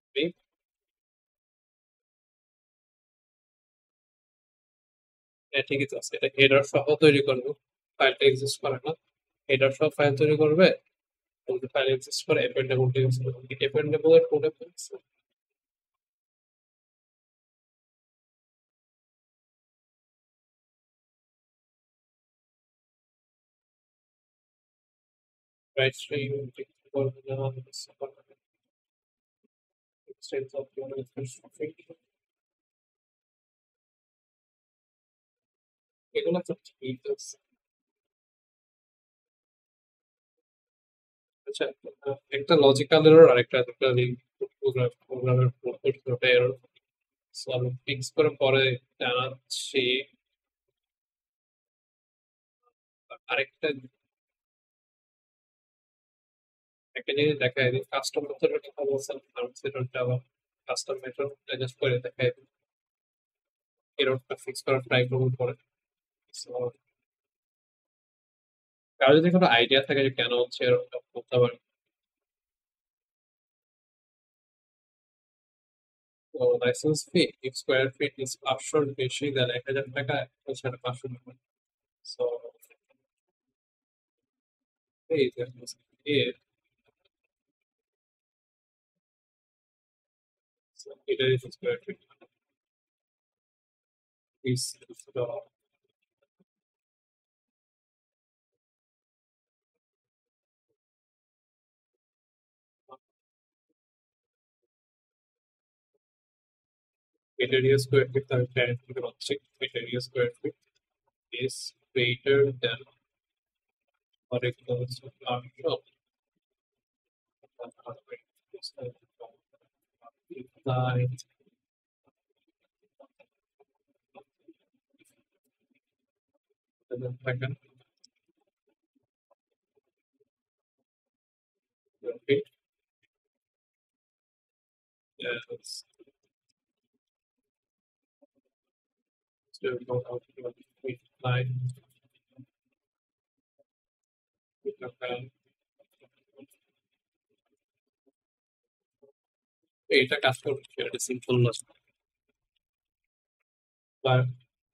আমি ঠিকই আছে এটা হেডার সহ তৈরি করবো ফাইলটা এক্সিস্ট করে না হেডার সহ ফাইল তৈরি করবে যদি ফাইল এক্সিস্ট করে ডিপেন্ডেবলটা ইউজ করবো ডিপেন্ডেবল এর কোডে ফেলছে রাইট স্ট্রিং করবে না এক্সটেন্স অফ ইউর এগুলো তো ঠিক আছে আচ্ছা একটা লজিক্যাল এরর আর একটা প্রোগ্রামের ওটা এরর সো আমি ফিক্স করে পরে জানাচ্ছি আরেকটা একটা জিনিস দেখায় দিই কাস্টম মেথডের কথা বলছেন সেটা আবার কাস্টম মেথড জাস্ট করে দেখায় দিই এররটা ফিক্স করার ট্রাই করবো পরে সো কারো যদি কোনো আইডিয়া থাকে যে কেন হচ্ছে এরকম বলতে পারে তো licence fee square feet is 500 বেশি দেন 1000 টাকা সেটা 500 টাকা সো এই যে এটা is square feet is area square feet আমি প্ল্যান করতে পারছি area square feet is greater than or equal to 500 nine second feet yes still go out to 9 এটা কাজ করবে এটা সিম্পল না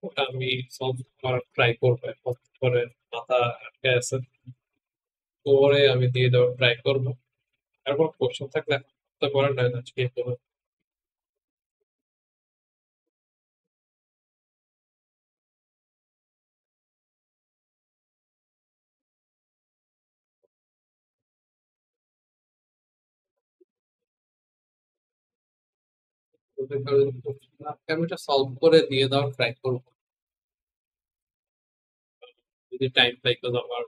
ওটা আমি সলভ করার ট্রাই করবো এখন করে মাথা আটকে আছে পরে আমি দিয়ে দেওয়ার ট্রাই করবো আর কোনো কোশ্চেন থাকলে এখন তো করার নাই আজকে করবো আমি এটা সলভ করে দিয়ে দেওয়ার ট্রাই করবো যদি টাইম পাই তো আমার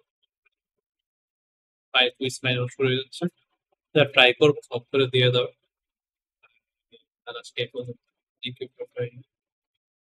প্রায় কুইজ মাইনাস শুরু হয়ে যাচ্ছে ট্রাই করবো সলভ করে দিয়ে দাও আর আজকে এই পর্যন্ত। Thank you for trying.